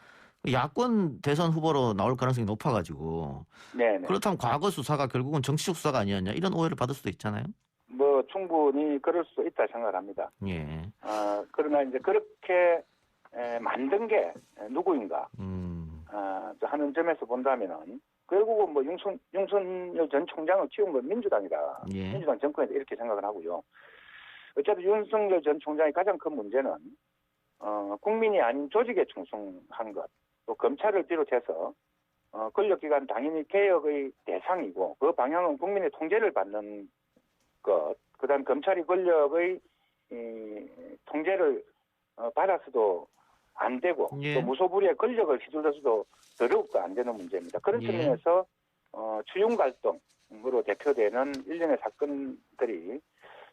야권 대선 후보로 나올 가능성이 높아가지고 네네. 그렇다면 과거 수사가 결국은 정치적 수사가 아니었냐 이런 오해를 받을 수도 있잖아요. 뭐 충분히 그럴 수 있다 생각합니다. 예. 그러나 이제 그렇게 만든 게 누구인가 하는 점에서 본다면은 결국은 뭐 윤석열 전 총장을 키운 건 민주당이다. 예. 민주당 정권에서 이렇게 생각을 하고요. 어차피 윤석열 전 총장의 가장 큰 문제는 국민이 아닌 조직에 충성한 것, 또 검찰을 비롯해서 권력기관 당연히 개혁의 대상이고 그 방향은 국민의 통제를 받는 것, 그다음 검찰이 권력의 통제를 받았어도 안 되고 예. 또 무소불위의 권력을 휘둘러서도 더더욱도 안 되는 문제입니다. 그런 예. 측면에서 추윤 갈등으로 대표되는 일련의 사건들이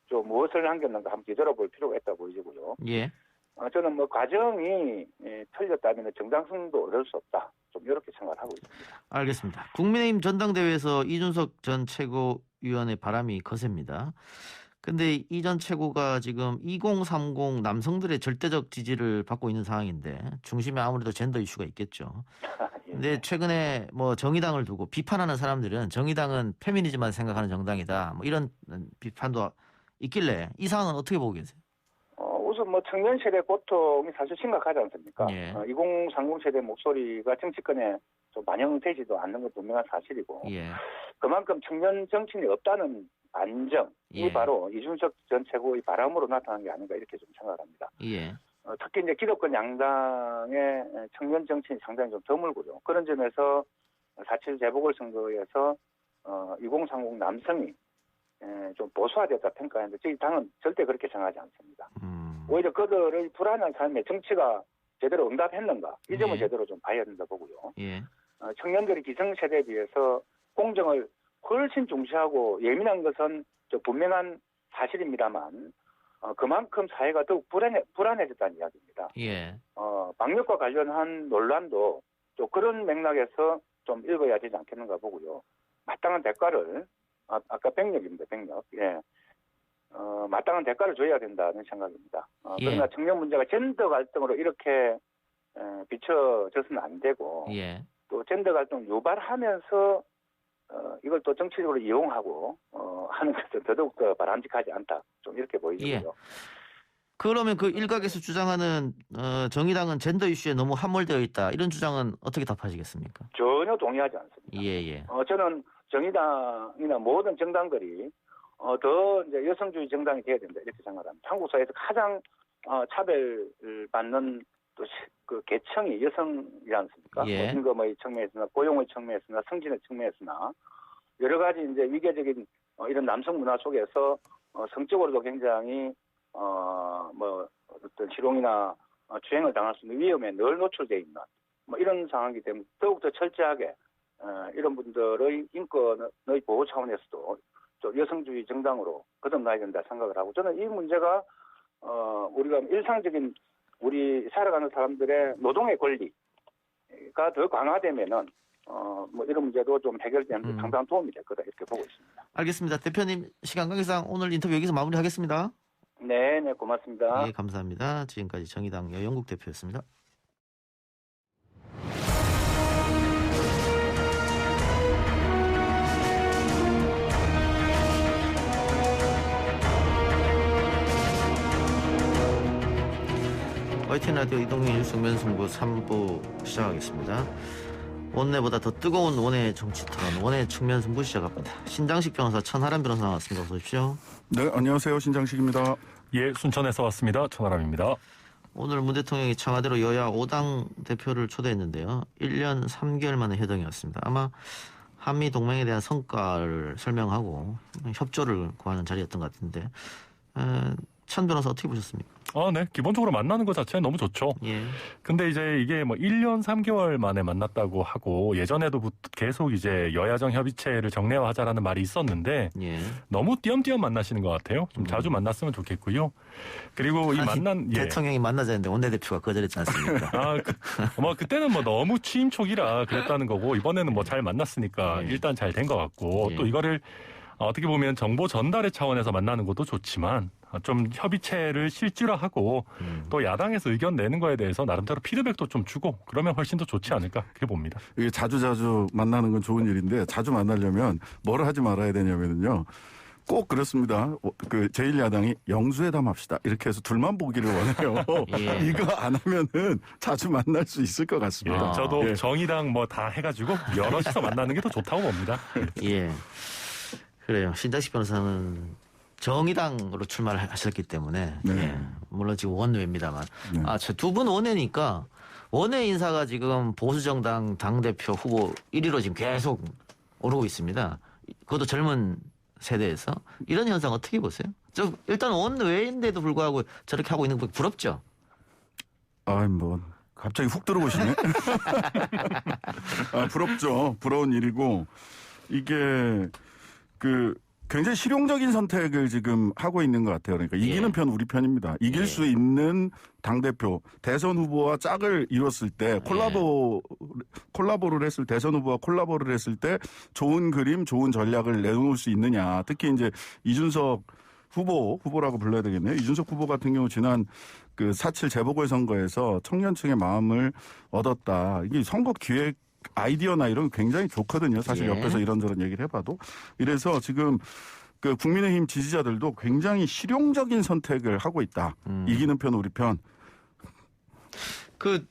좀 무엇을 남겼는가 한번 뒤돌아볼 필요가 있다고 보이고요. 예. 저는 뭐 과정이 틀렸다면 정당성도 얻을 수 없다. 좀 이렇게 생각을 하고 있습니다. 알겠습니다. 국민의힘 전당대회에서 이준석 전 최고위원의 바람이 거셉니다. 근데 이 전 최고가 지금 2030 남성들의 절대적 지지를 받고 있는 상황인데 중심에 아무래도 젠더 이슈가 있겠죠. 근데 최근에 뭐 정의당을 두고 비판하는 사람들은 정의당은 페미니즘만 생각하는 정당이다. 뭐 이런 비판도 있길래 이 상황은 어떻게 보고 계세요? 우선 뭐 청년 세대 고통이 사실 심각하지 않습니까? 예. 2030 세대 목소리가 정치권에 좀 반영되지도 않는 건 분명한 사실이고 예. 그만큼 청년 정치인이 없다는 반증이 예. 바로 이준석 전 최고의 바람으로 나타난 게 아닌가 이렇게 좀 생각합니다. 예. 특히 이제 기득권 양당의 청년 정치인이 상당히 좀 드물고요. 그런 점에서 4.7 재보궐선거에서 2030 남성이 좀 보수화됐다 평가하는데 저희 당은 절대 그렇게 생각하지 않습니다. 오히려 그들의 불안한 삶에 정치가 제대로 응답했는가 이 점을 예. 제대로 좀 봐야 된다 보고요. 예. 청년들이 기성세대에 비해서 공정을 훨씬 중시하고 예민한 것은 좀 분명한 사실입니다만 그만큼 사회가 더욱 불안해졌다는 이야기입니다. 예. 방역과 관련한 논란도 좀 그런 맥락에서 좀 읽어야 되지 않겠는가 보고요. 마땅한 대가를 아까 병력입니다. 병력. 예. 마땅한 대가를 줘야 된다는 생각입니다. 예. 그러나 청년 문제가 젠더 갈등으로 이렇게 비춰져서는 안 되고 예. 또 젠더 갈등을 유발하면서 이걸 또 정치적으로 이용하고 하는 것은 더더욱 더 바람직하지 않다. 좀 이렇게 보이고요. 예. 그러면 그 일각에서 주장하는 정의당은 젠더 이슈에 너무 함몰되어 있다. 이런 주장은 어떻게 답하시겠습니까? 전혀 동의하지 않습니다. 예. 저는 정의당이나 모든 정당들이 더 이제 여성주의 정당이 돼야 된다 이렇게 생각합니다. 한국 사회에서 가장 차별받는 또 그 계층이 여성이지 않습니까? 예. 임금의 측면에서나 고용의 측면에서나 승진의 측면에서나 여러 가지 이제 위계적인 이런 남성 문화 속에서 성적으로도 굉장히 뭐 어떤 실용이나 주행을 당할 수 있는 위험에 늘 노출되어 있는 뭐 이런 상황이기 때문에 더욱더 철저하게 이런 분들의 인권의 보호 차원에서도 좀 여성주의 정당으로 거듭나야 된다 생각을 하고 저는 이 문제가 우리가 일상적인 우리 살아가는 사람들의 노동의 권리가 더 강화되면은 뭐 이런 문제도 좀 해결되는 데 상당한 도움이 될 거다 이렇게 보고 있습니다. 알겠습니다. 대표님 시간 관계상 오늘 인터뷰 여기서 마무리하겠습니다. 네, 고맙습니다. 네, 감사합니다. 지금까지 정의당 여영국 대표였습니다. YTN 라디오 이동윤 정면승부 3부 시작하겠습니다. 원내보다 더 뜨거운 원내 정치 토론, 원내 측면 승부 시작합니다. 신장식 변호사, 천하람 변호사 나왔습니다. 어서 오십시오. 네, 안녕하세요. 신장식입니다. 예, 순천에서 왔습니다. 천하람입니다. 오늘 문 대통령이 청와대로 여야 5당 대표를 초대했는데요. 1년 3개월 만에 회동이 왔습니다. 아마 한미 동맹에 대한 성과를 설명하고 협조를 구하는 자리였던 것 같은데 천 변호사 어떻게 보셨습니까? 네. 기본적으로 만나는 것 자체는 너무 좋죠. 예. 근데 이제 이게 뭐 1년 3개월 만에 만났다고 하고 예전에도 계속 이제 여야정 협의체를 정례화하자라는 말이 있었는데 예. 너무 띄엄띄엄 만나시는 것 같아요. 좀 자주 만났으면 좋겠고요. 그리고 이 대통령이 만나자 했는데 원내대표가 거절했지 않습니까? 그때는 뭐 너무 취임 초기라 그랬다는 거고 이번에는 뭐 잘 만났으니까 일단 잘 된 것 같고 또 이거를 어떻게 보면 정보 전달의 차원에서 만나는 것도 좋지만 좀 협의체를 실질화하고 또 야당에서 의견 내는 거에 대해서 나름대로 피드백도 좀 주고 그러면 훨씬 더 좋지 않을까 그렇게 봅니다. 이게 자주자주 만나는 건 좋은 일인데 자주 만나려면 뭘 하지 말아야 되냐면요. 꼭 그렇습니다. 그 제1야당이 영수회담 합시다. 이렇게 해서 둘만 보기를 원해요. 예. 이거 안 하면은 자주 만날 수 있을 것 같습니다. 저도 정의당 뭐 다 해가지고 여럿이서 만나는 게 더 좋다고 봅니다. 예. 그래요. 신장식 변호사는 정의당으로 출마를 하셨기 때문에 예. 물론 지금 원외입니다만 두 분 원외니까 원외 인사가 지금 보수정당 당대표 후보 1위로 지금 계속 오르고 있습니다. 그것도 젊은 세대에서 이런 현상 어떻게 보세요? 일단 원외인데도 불구하고 저렇게 하고 있는 거 부럽죠? 갑자기 훅 들어오시네. 부럽죠. 부러운 일이고 이게 굉장히 실용적인 선택을 지금 하고 있는 것 같아요. 그러니까 이기는 편 우리 편입니다. 이길 수 있는 당대표, 대선 후보와 짝을 이뤘을 때 콜라보를 했을 대선 후보와 콜라보를 했을 때 좋은 그림, 좋은 전략을 내놓을 수 있느냐. 특히 이제 이준석 후보라고 불러야 되겠네요. 이준석 후보 같은 경우 지난 4.7 재보궐선거에서 청년층의 마음을 얻었다. 이게 선거 기획 아이디어나 이런 거 굉장히 좋거든요. 사실 옆에서 이런저런 얘기를 해봐도. 이래서 지금 국민의힘 지지자들도 굉장히 실용적인 선택을 하고 있다. 이기는 편 우리 편.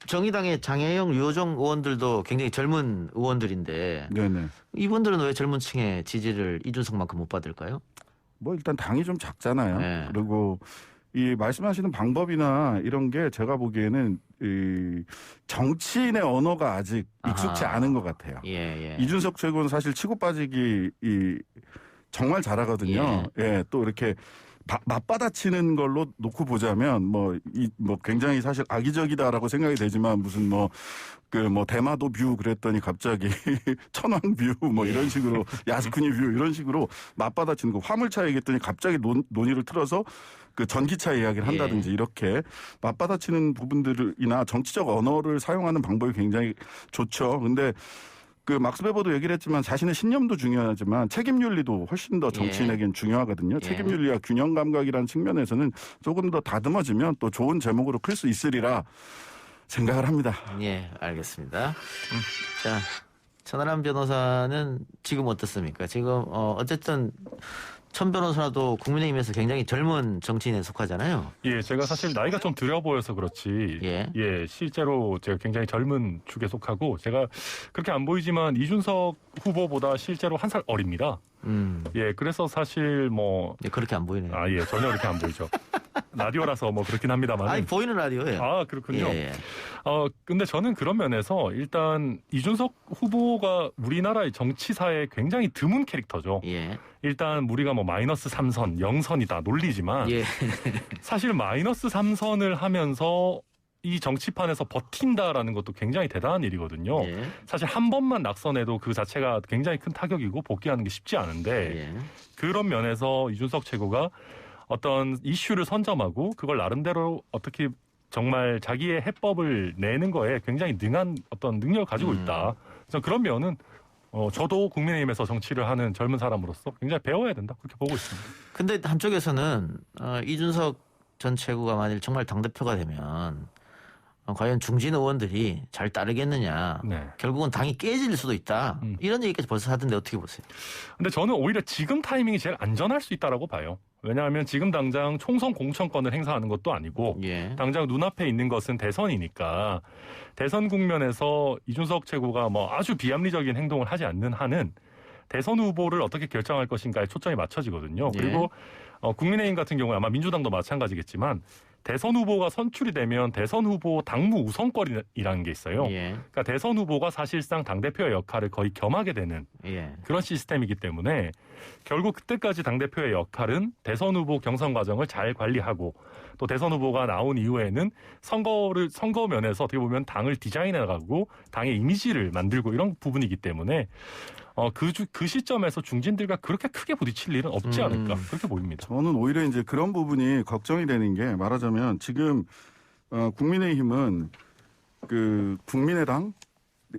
정의당의 장혜영, 유호정 의원들도 굉장히 젊은 의원들인데 네네. 이분들은 왜 젊은 층의 지지를 이준석만큼 못 받을까요? 일단 당이 좀 작잖아요. 네. 그리고 이 말씀하시는 방법이나 이런 게 제가 보기에는 정치인의 언어가 아직 익숙치 않은 것 같아요. 이준석 최고는 사실 치고 빠지기 정말 잘하거든요. 또 이렇게 맞받아치는 걸로 놓고 보자면 굉장히 사실 악의적이다라고 생각이 되지만 무슨 대마도 뷰 그랬더니 갑자기 천왕 뷰 이런 식으로 야스쿠니 뷰 이런 식으로 맞받아치는 거 화물차 얘기했더니 갑자기 논의를 틀어서 전기차 이야기를 한다든지 이렇게 맞받아치는 부분들이나 정치적 언어를 사용하는 방법이 굉장히 좋죠. 근데 막스 베버도 얘기를 했지만 자신의 신념도 중요하지만 책임윤리도 훨씬 더 정치인에겐 중요하거든요. 책임윤리와 균형 감각이라는 측면에서는 조금 더 다듬어지면 또 좋은 제목으로 클 수 있으리라 생각을 합니다. 예, 알겠습니다. 자, 천하람 변호사는 지금 어떻습니까? 지금 어쨌든 천 변호사도 국민의힘에서 굉장히 젊은 정치인에 속하잖아요. 예, 제가 사실 나이가 좀 들어 보여서 그렇지. 실제로 제가 굉장히 젊은 축에 속하고 제가 그렇게 안 보이지만 이준석 후보보다 실제로 한 살 어립니다. 그래서 사실 그렇게 안 보이네요. 전혀 그렇게 안 보이죠. 라디오라서 뭐 그렇긴 합니다만. 아니 보이는 라디오예요. 아 그렇군요. 예. 근데 저는 그런 면에서 일단 이준석 후보가 우리나라의 정치사에 굉장히 드문 캐릭터죠. 예. 일단 우리가 뭐 마이너스 3선, 0선이다 논리지만 예. 사실 마이너스 3선을 하면서 이 정치판에서 버틴다라는 것도 굉장히 대단한 일이거든요. 예. 사실 한 번만 낙선해도 그 자체가 굉장히 큰 타격이고 복귀하는 게 쉽지 않은데 예. 그런 면에서 이준석 최고가 어떤 이슈를 선점하고 그걸 나름대로 어떻게 정말 자기의 해법을 내는 거에 굉장히 능한 어떤 능력을 가지고 있다. 그래서 그런 면은 저도 국민의힘에서 정치를 하는 젊은 사람으로서 굉장히 배워야 된다. 그렇게 보고 있습니다. 근데 한쪽에서는 이준석 전 최고가 만일 정말 당대표가 되면 과연 중진 의원들이 잘 따르겠느냐. 네. 결국은 당이 깨질 수도 있다. 이런 얘기까지 벌써 하던데 어떻게 보세요? 근데 저는 오히려 지금 타이밍이 제일 안전할 수 있다라고 봐요. 왜냐하면 지금 당장 총선 공천권을 행사하는 것도 아니고 예. 당장 눈앞에 있는 것은 대선이니까 대선 국면에서 이준석 최고가 뭐 아주 비합리적인 행동을 하지 않는 한은 대선 후보를 어떻게 결정할 것인가에 초점이 맞춰지거든요. 예. 그리고 국민의힘 같은 경우에 아마 민주당도 마찬가지겠지만 대선 후보가 선출이 되면 대선 후보 당무 우선권이라는 게 있어요. 예. 그러니까 대선 후보가 사실상 당대표의 역할을 거의 겸하게 되는 예. 그런 시스템이기 때문에 결국 그때까지 당대표의 역할은 대선 후보 경선 과정을 잘 관리하고 또 대선 후보가 나온 이후에는 선거 면에서 어떻게 보면 당을 디자인해 나가고 당의 이미지를 만들고 이런 부분이기 때문에 그 시점에서 중진들과 그렇게 크게 부딪힐 일은 없지 않을까 그렇게 보입니다. 저는 오히려 이제 그런 부분이 걱정이 되는 게 말하자면 지금 국민의힘은 그 국민의당,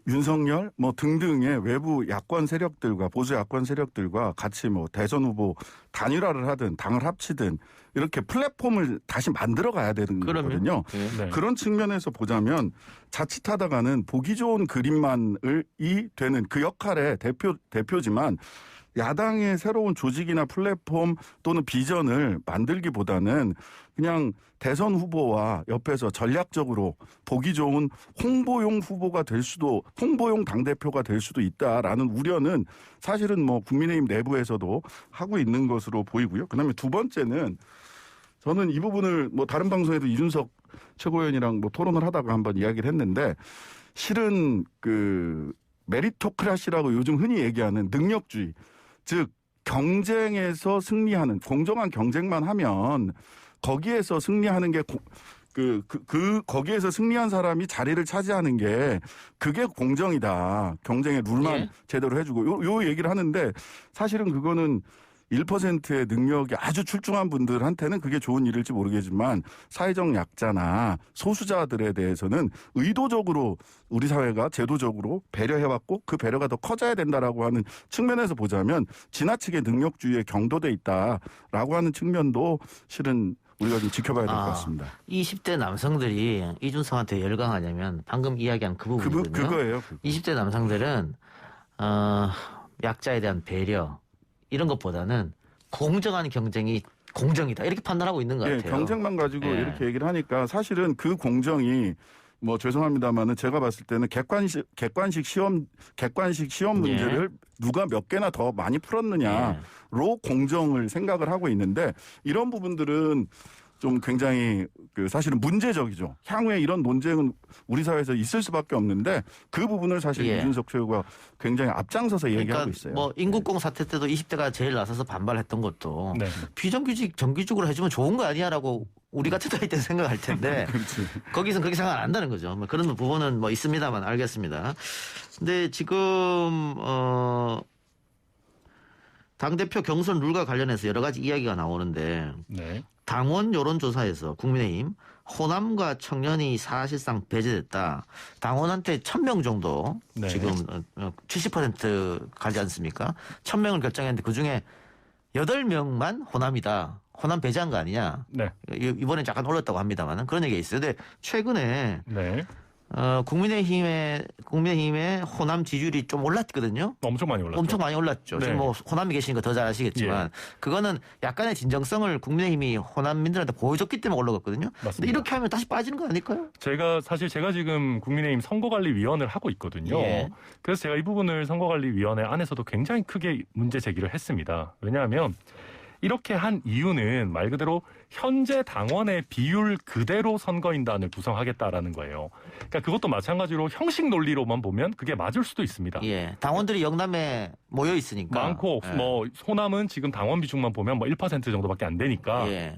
윤석열 뭐 등등의 외부 야권 세력들과 보수 야권 세력들과 같이 뭐 대선 후보 단일화를 하든 당을 합치든 이렇게 플랫폼을 다시 만들어 가야 되는 거거든요. 네. 그런 측면에서 보자면 자칫하다가는 보기 좋은 그림만이 되는 그 역할의 대표지만 야당의 새로운 조직이나 플랫폼 또는 비전을 만들기보다는 그냥 대선 후보와 옆에서 전략적으로 보기 좋은 홍보용 당대표가 될 수도 있다라는 우려는 사실은 뭐 국민의힘 내부에서도 하고 있는 것으로 보이고요. 그다음에 두 번째는 저는 이 부분을 뭐 다른 방송에도 이준석 최고위원이랑 뭐 토론을 하다가 한번 이야기를 했는데 실은 그 메리토크라시라고 요즘 흔히 얘기하는 능력주의, 즉 경쟁에서 승리하는 공정한 경쟁만 하면 거기에서 승리하는 게 거기에서 승리한 사람이 자리를 차지하는 게 그게 공정이다. 경쟁의 룰만 예. 제대로 해주고 요 얘기를 하는데 사실은 그거는 1%의 능력이 아주 출중한 분들한테는 그게 좋은 일일지 모르겠지만 사회적 약자나 소수자들에 대해서는 의도적으로 우리 사회가 제도적으로 배려해왔고 그 배려가 더 커져야 된다라고 하는 측면에서 보자면 지나치게 능력주의에 경도돼 있다라고 하는 측면도 실은 우리가 좀 지켜봐야 될 것 같습니다. 20대 남성들이 이준석한테 열광하냐면 방금 이야기한 그 부분이거든요. 그거예요. 20대 남성들은 약자에 대한 배려 이런 것보다는 공정한 경쟁이 공정이다 이렇게 판단하고 있는 것 같아요. 경쟁만 가지고 이렇게 얘기를 하니까 사실은 그 공정이 뭐 죄송합니다만은 제가 봤을 때는 객관식 시험 문제를 누가 몇 개나 더 많이 풀었느냐로 공정을 생각을 하고 있는데 이런 부분들은 좀 굉장히 사실은 문제적이죠. 향후에 이런 논쟁은 우리 사회에서 있을 수밖에 없는데 그 부분을 사실 이준석 최고가 굉장히 앞장서서 얘기하고 있어요. 뭐 인국공 사태 때도 20대가 제일 나서서 반발했던 것도 네. 비정규직 정규직으로 해주면 좋은 거 아니야라고 우리 같은 나이 때 생각할 텐데 거기서는 그렇게 생각 안 한다는 거죠. 뭐 그런 부분은 뭐 있습니다만 알겠습니다. 근데 지금 당대표 경선 룰과 관련해서 여러 가지 이야기가 나오는데 당원 여론조사에서 국민의힘 호남과 청년이 사실상 배제됐다. 당원한테 1,000명 정도 지금 70% 가지 않습니까? 1,000명을 결정했는데 그중에 8명만 호남이다. 호남 배제한 거 아니냐. 이번엔 잠깐 올랐다고 합니다만 그런 얘기가 있어요. 근데 최근에 국민의힘의 호남 지지율이 좀 올랐거든요. 엄청 많이 올랐죠. 엄청 많이 올랐죠. 지금 뭐 호남이 계시니까 더 잘 아시겠지만 그거는 약간의 진정성을 국민의힘이 호남민들한테 보여줬기 때문에 올라갔거든요. 근데 이렇게 하면 다시 빠지는 거 아닐까요? 제가 지금 국민의힘 선거관리위원회를 하고 있거든요. 그래서 제가 이 부분을 선거관리위원회 안에서도 굉장히 크게 문제 제기를 했습니다. 왜냐하면 이렇게 한 이유는 말 그대로 현재 당원의 비율 그대로 선거인단을 구성하겠다라는 거예요. 그러니까 그것도 마찬가지로 형식 논리로만 보면 그게 맞을 수도 있습니다. 예, 당원들이 영남에 모여 있으니까 많고 예. 뭐 호남은 지금 당원 비중만 보면 뭐 1% 정도밖에 안 되니까 예.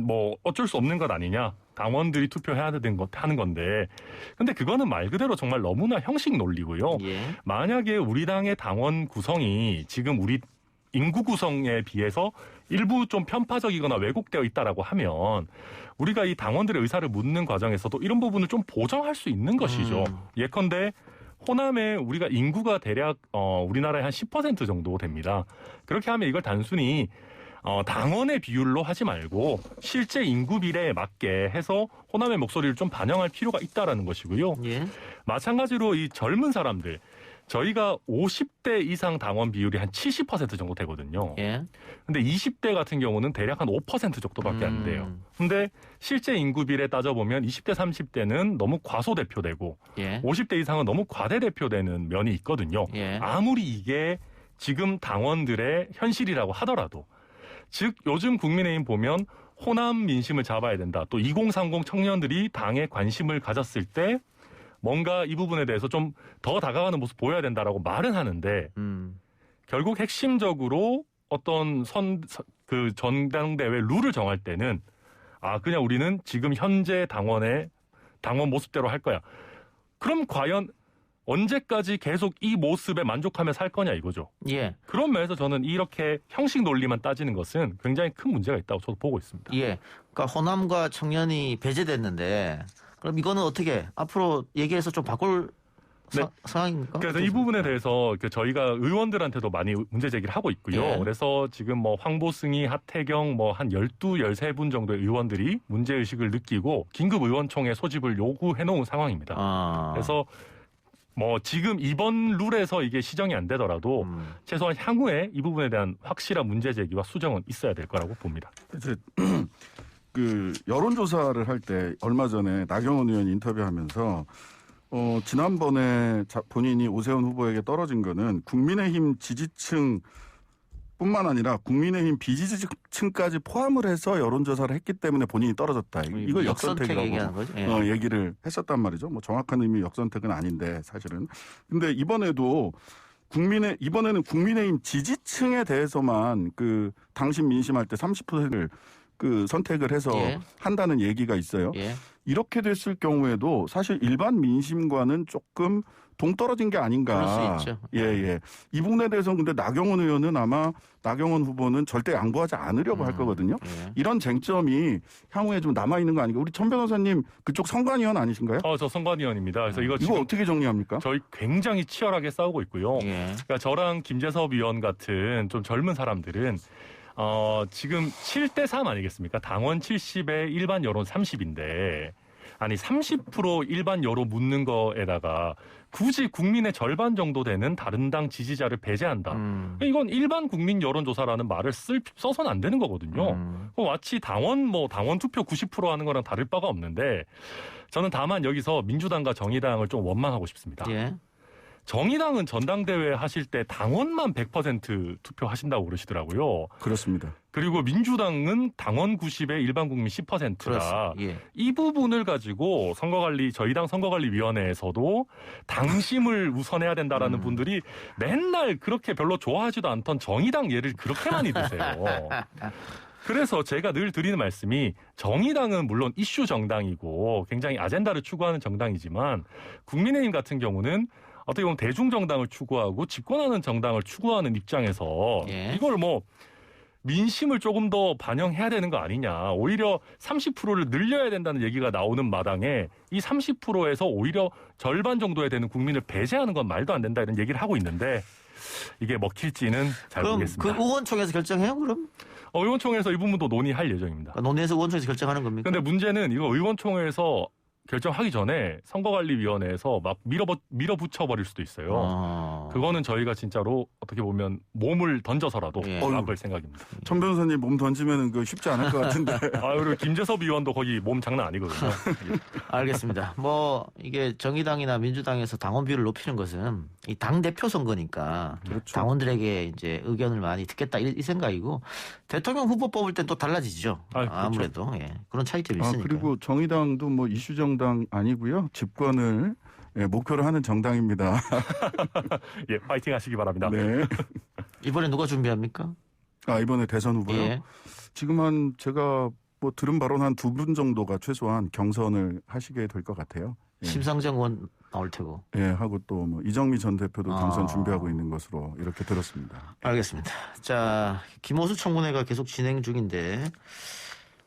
뭐 어쩔 수 없는 것 아니냐. 당원들이 투표해야 되는 것 하는 건데, 근데 그거는 말 그대로 정말 너무나 형식 논리고요. 예. 만약에 우리 당의 당원 구성이 지금 우리 인구 구성에 비해서 일부 좀 편파적이거나 왜곡되어 있다라고 하면 우리가 이 당원들의 의사를 묻는 과정에서도 이런 부분을 좀 보정할 수 있는 것이죠. 예컨대 호남에 우리가 인구가 대략 우리나라의 한 10% 정도 됩니다. 그렇게 하면 이걸 단순히 당원의 비율로 하지 말고 실제 인구 비례에 맞게 해서 호남의 목소리를 좀 반영할 필요가 있다라는 것이고요. 예. 마찬가지로 이 젊은 사람들, 저희가 50대 이상 당원 비율이 한 70% 정도 되거든요. 예. 근데 20대 같은 경우는 대략 한 5% 정도밖에 안 돼요. 근데 실제 인구 비례 따져보면 20대, 30대는 너무 과소대표되고 예. 50대 이상은 너무 과대대표되는 면이 있거든요. 예. 아무리 이게 지금 당원들의 현실이라고 하더라도, 즉 요즘 국민의힘 보면 호남 민심을 잡아야 된다. 또 2030 청년들이 당에 관심을 가졌을 때 뭔가 이 부분에 대해서 좀 더 다가가는 모습 보여야 된다라고 말은 하는데 결국 핵심적으로 어떤 그 전당대회 룰을 정할 때는 그냥 우리는 지금 현재 당원 모습대로 할 거야. 그럼 과연 언제까지 계속 이 모습에 만족하며 살 거냐 이거죠. 예. 그런 면에서 저는 이렇게 형식 논리만 따지는 것은 굉장히 큰 문제가 있다고 저도 보고 있습니다. 예. 그러니까 호남과 청년이 배제됐는데 그럼 이거는 어떻게 앞으로 얘기해서 좀 바꿀 상황입니까? 그래서 이 부분에 대해서 저희가 의원들한테도 많이 문제 제기를 하고 있고요. 예. 그래서 지금 뭐 황보승이, 하태경 뭐 한 12, 13분 정도의 의원들이 문제의식을 느끼고 긴급 의원총회 소집을 요구해 놓은 상황입니다. 그래서 뭐 지금 이번 룰에서 이게 시정이 안 되더라도 최소한 향후에 이 부분에 대한 확실한 문제 제기와 수정은 있어야 될 거라고 봅니다. 이제 그 여론조사를 할 때 얼마 전에 나경원 의원 인터뷰하면서 지난번에 본인이 오세훈 후보에게 떨어진 거는 국민의힘 지지층 뿐만 아니라 국민의힘 비지지층까지 포함을 해서 여론조사를 했기 때문에 본인이 떨어졌다. 이걸 역선택이라고 얘기를 했었단 말이죠. 뭐 정확한 의미 역선택은 아닌데 사실은. 근데 이번에는 국민의힘 지지층에 대해서만 그 당신 민심할 때 30%를 그 선택을 해서 한다는 얘기가 있어요. 예. 이렇게 됐을 경우에도 사실 일반 민심과는 조금 동떨어진 게 아닌가. 그럴 수 있죠. 예. 이 부분에 대해서는 근데 나경원 의원은 아마 나경원 후보는 절대 양보하지 않으려고 할 거거든요. 예. 이런 쟁점이 향후에 좀 남아있는 거 아닌가. 우리 천 변호사님 그쪽 선관위원 아니신가요? 저 선관위원입니다. 그래서 이거 어떻게 정리합니까? 저희 굉장히 치열하게 싸우고 있고요. 예. 그러니까 저랑 김재섭 위원 같은 좀 젊은 사람들은 지금 7대3 아니겠습니까? 당원 70에 일반 여론 30인데, 아니 30% 일반 여론 묻는 거에다가 굳이 국민의 절반 정도 되는 다른 당 지지자를 배제한다. 이건 일반 국민 여론조사라는 말을 써서는 안 되는 거거든요. 마치 당원 투표 90% 하는 거랑 다를 바가 없는데, 저는 다만 여기서 민주당과 정의당을 좀 원망하고 싶습니다. 예. 정의당은 전당대회 하실 때 당원만 100% 투표하신다고 그러시더라고요. 그렇습니다. 그리고 민주당은 당원 90에 일반 국민 10%다. 예. 이 부분을 가지고 저희 당 선거관리위원회에서도 당심을 우선해야 된다라는 분들이 맨날 그렇게 별로 좋아하지도 않던 정의당 예를 그렇게 많이 드세요. 그래서 제가 늘 드리는 말씀이, 정의당은 물론 이슈 정당이고 굉장히 아젠다를 추구하는 정당이지만 국민의힘 같은 경우는 어떻게 보면 대중정당을 추구하고 집권하는 정당을 추구하는 입장에서 이걸 민심을 조금 더 반영해야 되는 거 아니냐. 오히려 30%를 늘려야 된다는 얘기가 나오는 마당에 이 30%에서 오히려 절반 정도에 되는 국민을 배제하는 건 말도 안 된다 이런 얘기를 하고 있는데 이게 먹힐지는 잘 모르겠습니다. 그럼 그 의원총회에서 결정해요 그럼? 의원총회에서 이 부분도 논의할 예정입니다. 논의해서 의원총회에서 결정하는 겁니까? 그런데 문제는 이거 의원총회에서 결정하기 전에 선거관리위원회에서 막 밀어붙여버릴 수도 있어요. 그거는 저희가 진짜로 어떻게 보면 몸을 던져서라도 막을 생각입니다. 천 변호사님 몸 던지면 그 쉽지 않을 것 같은데. 그리고 김재섭 의원도 거기 몸 장난 아니거든요. 알겠습니다. 뭐 이게 정의당이나 민주당에서 당원 비율을 높이는 것은 이 당 대표 선거니까 그렇죠. 당원들에게 이제 의견을 많이 듣겠다 이 생각이고 대통령 후보 뽑을 땐 또 달라지죠. 그렇죠. 아무래도 그런 차이점이 있으니까. 그리고 정의당도 뭐 이슈 정당 아니고요. 집권을 목표로 하는 정당입니다. 파이팅 하시기 바랍니다. 네. 이번에 누가 준비합니까? 이번에 대선 후보요? 지금 제가 뭐 들은 바로는 한 2분 정도가 최소한 경선을 하시게 될 것 같아요. 심상정 의원 나올 테고. 하고 또 뭐 이정미 전 대표도 당선 준비하고 있는 것으로 이렇게 들었습니다. 알겠습니다. 자, 김호수 청문회가 계속 진행 중인데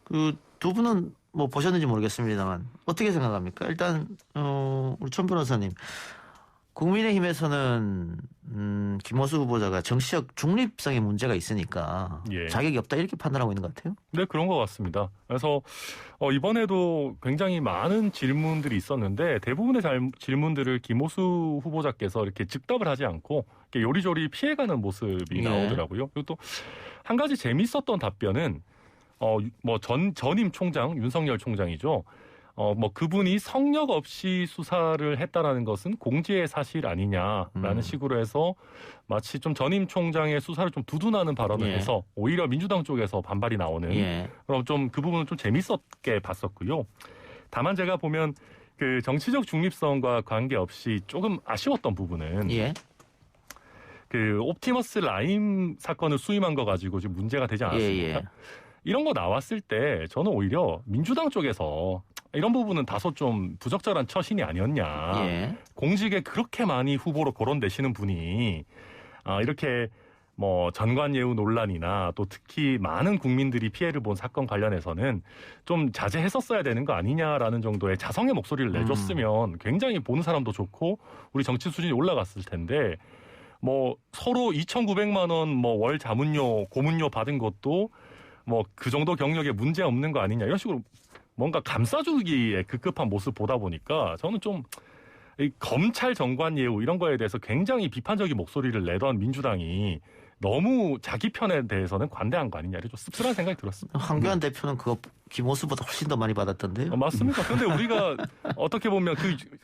그 두 분은 뭐 보셨는지 모르겠습니다만 어떻게 생각합니까? 일단 우리 천 변호사님, 국민의힘에서는 김호수 후보자가 정치적 중립성에 문제가 있으니까 자격이 없다 이렇게 판단하고 있는 것 같아요. 네, 그런 것 같습니다. 그래서 이번에도 굉장히 많은 질문들이 있었는데 대부분의 질문들을 김호수 후보자께서 이렇게 즉답을 하지 않고 이렇게 요리조리 피해가는 모습이 나오더라고요. 그리고 또 한 가지 재밌었던 답변은 전임 총장 윤석열 총장이죠. 그분이 성역 없이 수사를 했다라는 것은 공지의 사실 아니냐라는 식으로 해서 마치 좀 전임 총장의 수사를 좀 두둔하는 발언을 해서 오히려 민주당 쪽에서 반발이 나오는 그럼 좀 그 부분은 좀 재밌었게 봤었고요. 다만 제가 보면 그 정치적 중립성과 관계없이 조금 아쉬웠던 부분은 그 옵티머스 라임 사건을 수임한 거 가지고 지금 문제가 되지 않았습니까? 이런 거 나왔을 때 저는 오히려 민주당 쪽에서 이런 부분은 다소 좀 부적절한 처신이 아니었냐. 공직에 그렇게 많이 후보로 거론되시는 분이 이렇게 뭐 전관예우 논란이나 또 특히 많은 국민들이 피해를 본 사건 관련해서는 좀 자제했었어야 되는 거 아니냐라는 정도의 자성의 목소리를 내줬으면 굉장히 보는 사람도 좋고 우리 정치 수준이 올라갔을 텐데 뭐 서로 2,900만 원 뭐 월 자문료, 고문료 받은 것도 뭐 그 정도 경력에 문제 없는 거 아니냐 이런 식으로 뭔가 감싸주기에 급급한 모습 보다 보니까 저는 좀 이 검찰 정관 예우 이런 거에 대해서 굉장히 비판적인 목소리를 내던 민주당이 너무 자기 편에 대해서는 관대한 거 아니냐 이런 좀 씁쓸한 생각이 들었습니다. 황교안 대표는 그거 김호수보다 훨씬 더 많이 받았던데요. 맞습니다. 그런데 우리가 어떻게 보면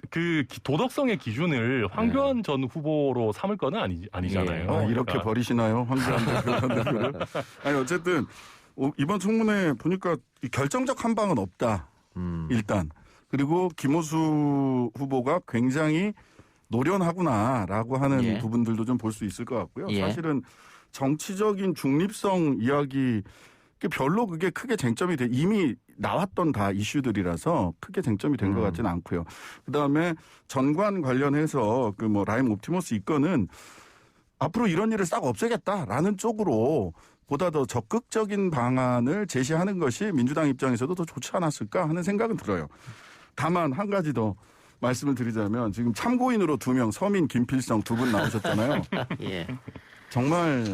그 도덕성의 기준을 황교안 전 후보로 삼을 거는 아니잖아요. 이렇게 그러니까. 버리시나요? 황교안 대표를? 아니 어쨌든 이번 청문회 보니까 결정적 한 방은 없다. 일단. 그리고 김호수 후보가 굉장히 노련하구나라고 하는 부분들도 좀 볼 수 있을 것 같고요. 사실은 정치적인 중립성 이야기 별로 그게 크게 쟁점이 이미 나왔던 다 이슈들이라서 크게 쟁점이 된 것 같지는 않고요. 그다음에 전관 관련해서 그 뭐 라임 옵티머스 이건은 앞으로 이런 일을 싹 없애겠다라는 쪽으로 보다 더 적극적인 방안을 제시하는 것이 민주당 입장에서도 더 좋지 않았을까 하는 생각은 들어요. 다만 한 가지 더 말씀을 드리자면 지금 참고인으로 2명 서민, 김필성 2분 나오셨잖아요. 정말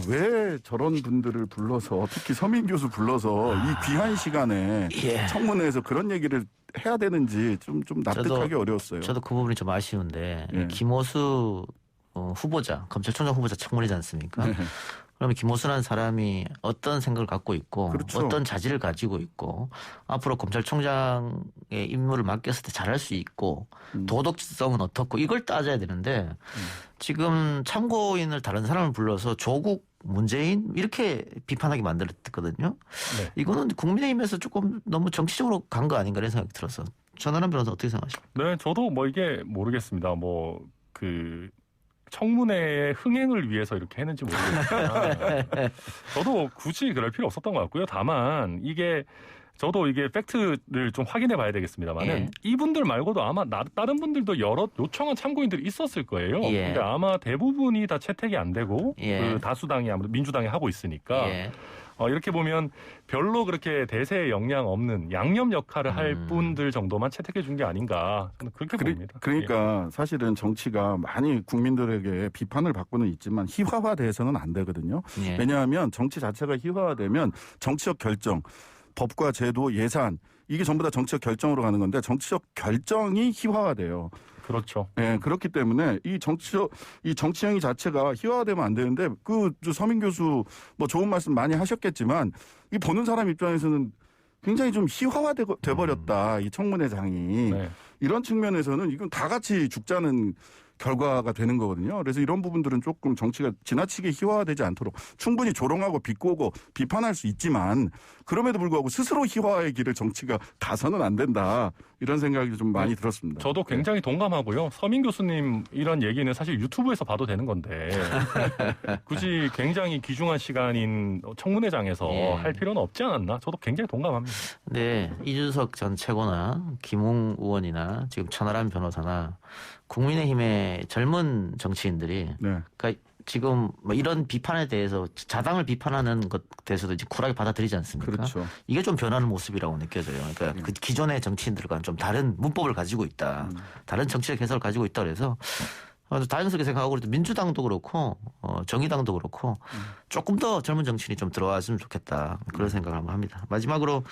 왜 저런 분들을 불러서 특히 서민 교수 불러서 이 귀한 시간에 청문회에서 그런 얘기를 해야 되는지 좀 납득하기 어려웠어요. 저도 그 부분이 좀 아쉬운데 김호수 후보자, 검찰총장 후보자 청문회지 않습니까? 그러면 김호수라는 사람이 어떤 생각을 갖고 있고 어떤 자질을 가지고 있고 앞으로 검찰총장의 임무를 맡겼을 때 잘할 수 있고 도덕성은 어떻고 이걸 따져야 되는데 지금 참고인을 다른 사람을 불러서 조국 문재인 이렇게 비판하게 만들었거든요. 이거는 국민의힘에서 조금 너무 정치적으로 간 거 아닌가 이런 생각이 들어서 전하람 변호사 어떻게 생각하십니까? 네, 저도 뭐 이게 모르겠습니다. 청문회의 흥행을 위해서 이렇게 했는지 모르겠지만 저도 굳이 그럴 필요 없었던 것 같고요. 다만 저도 이게 팩트를 좀 확인해 봐야 되겠습니다만은 이분들 말고도 아마 다른 분들도 여러 요청한 참고인들이 있었을 거예요. 근데 아마 대부분이 다 채택이 안 되고 그 다수당이 아무래도 민주당이 하고 있으니까 이렇게 보면 별로 그렇게 대세에 영향 없는 양념 역할을 할 분들 정도만 채택해 준 게 아닌가 저는 그렇게 봅니다. 그러니까 사실은 정치가 많이 국민들에게 비판을 받고는 있지만 희화화돼서는 안 되거든요. 왜냐하면 정치 자체가 희화화되면 정치적 결정, 법과 제도, 예산 이게 전부 다 정치적 결정으로 가는 건데 정치적 결정이 희화화돼요. 그렇죠. 네, 그렇기 때문에 이 정치행위 자체가 희화화되면 안 되는데 그 서민 교수 뭐 좋은 말씀 많이 하셨겠지만 이 보는 사람 입장에서는 굉장히 좀 희화화돼 버렸다. 이 청문회장이. 네. 이런 측면에서는 이건 다 같이 죽자는 결과가 되는 거거든요. 그래서 이런 부분들은 조금 정치가 지나치게 희화화되지 않도록 충분히 조롱하고 비꼬고 비판할 수 있지만 그럼에도 불구하고 스스로 희화화의 길을 정치가 가서는 안 된다. 이런 생각이 좀 많이 들었습니다. 저도 굉장히 동감하고요. 서민 교수님 이런 얘기는 사실 유튜브에서 봐도 되는 건데 굳이 굉장히 귀중한 시간인 청문회장에서 예. 할 필요는 없지 않았나? 저도 굉장히 동감합니다. 네, 이준석 전 최고나 김웅 의원이나 지금 천하람 변호사나 국민의힘의 젊은 정치인들이 네. 그러니까 지금 뭐 이런 비판에 대해서 자당을 비판하는 것 대해서도 이제 쿨하게 받아들이지 않습니까? 그렇죠. 이게 좀 변하는 모습이라고 느껴져요. 그러니까 그 기존의 정치인들과는 좀 다른 문법을 가지고 있다. 다른 정치적 해석을 가지고 있다 그래서 자연스럽게 생각하고 그래도 민주당도 그렇고 정의당도 그렇고 조금 더 젊은 정치인이 좀 들어왔으면 좋겠다. 그런 생각을 한번 합니다. 마지막으로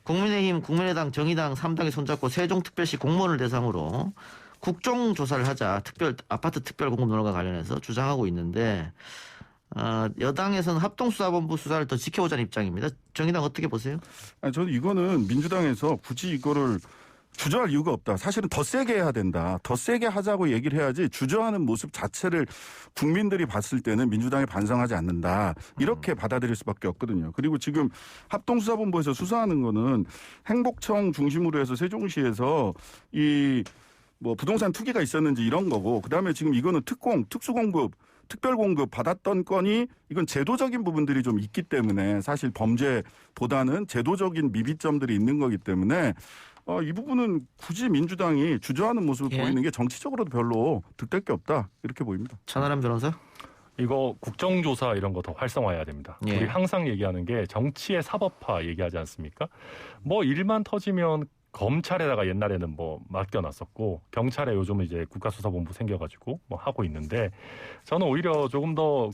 국민의힘, 국민의당, 정의당 3당이 손잡고 세종특별시 공무원을 대상으로 국정조사를 하자 아파트 특별공급 논란과 관련해서 주장하고 있는데 여당에서는 합동수사본부 수사를 더 지켜보자는 입장입니다. 정의당 어떻게 보세요? 아니, 저는 이거는 민주당에서 굳이 이거를 주저할 이유가 없다. 사실은 더 세게 해야 된다. 더 세게 하자고 얘기를 해야지 주저하는 모습 자체를 국민들이 봤을 때는 민주당이 반성하지 않는다. 이렇게 받아들일 수밖에 없거든요. 그리고 지금 합동수사본부에서 수사하는 거는 행복청 중심으로 해서 세종시에서 뭐 부동산 투기가 있었는지 이런 거고 그다음에 지금 이거는 특수공급, 특별공급 받았던 건이 이건 제도적인 부분들이 좀 있기 때문에 사실 범죄보다는 제도적인 미비점들이 있는 거기 때문에 이 부분은 굳이 민주당이 주저하는 모습을 보이는 게 정치적으로도 별로 득될 게 없다 이렇게 보입니다. 천하람 변호사? 이거 국정조사 이런 거 더 활성화해야 됩니다. 예. 우리 항상 얘기하는 게 정치의 사법화 얘기하지 않습니까? 뭐 일만 터지면 검찰에다가 옛날에는 뭐 맡겨놨었고 경찰에 요즘은 이제 국가수사본부 생겨가지고 뭐 하고 있는데 저는 오히려 조금 더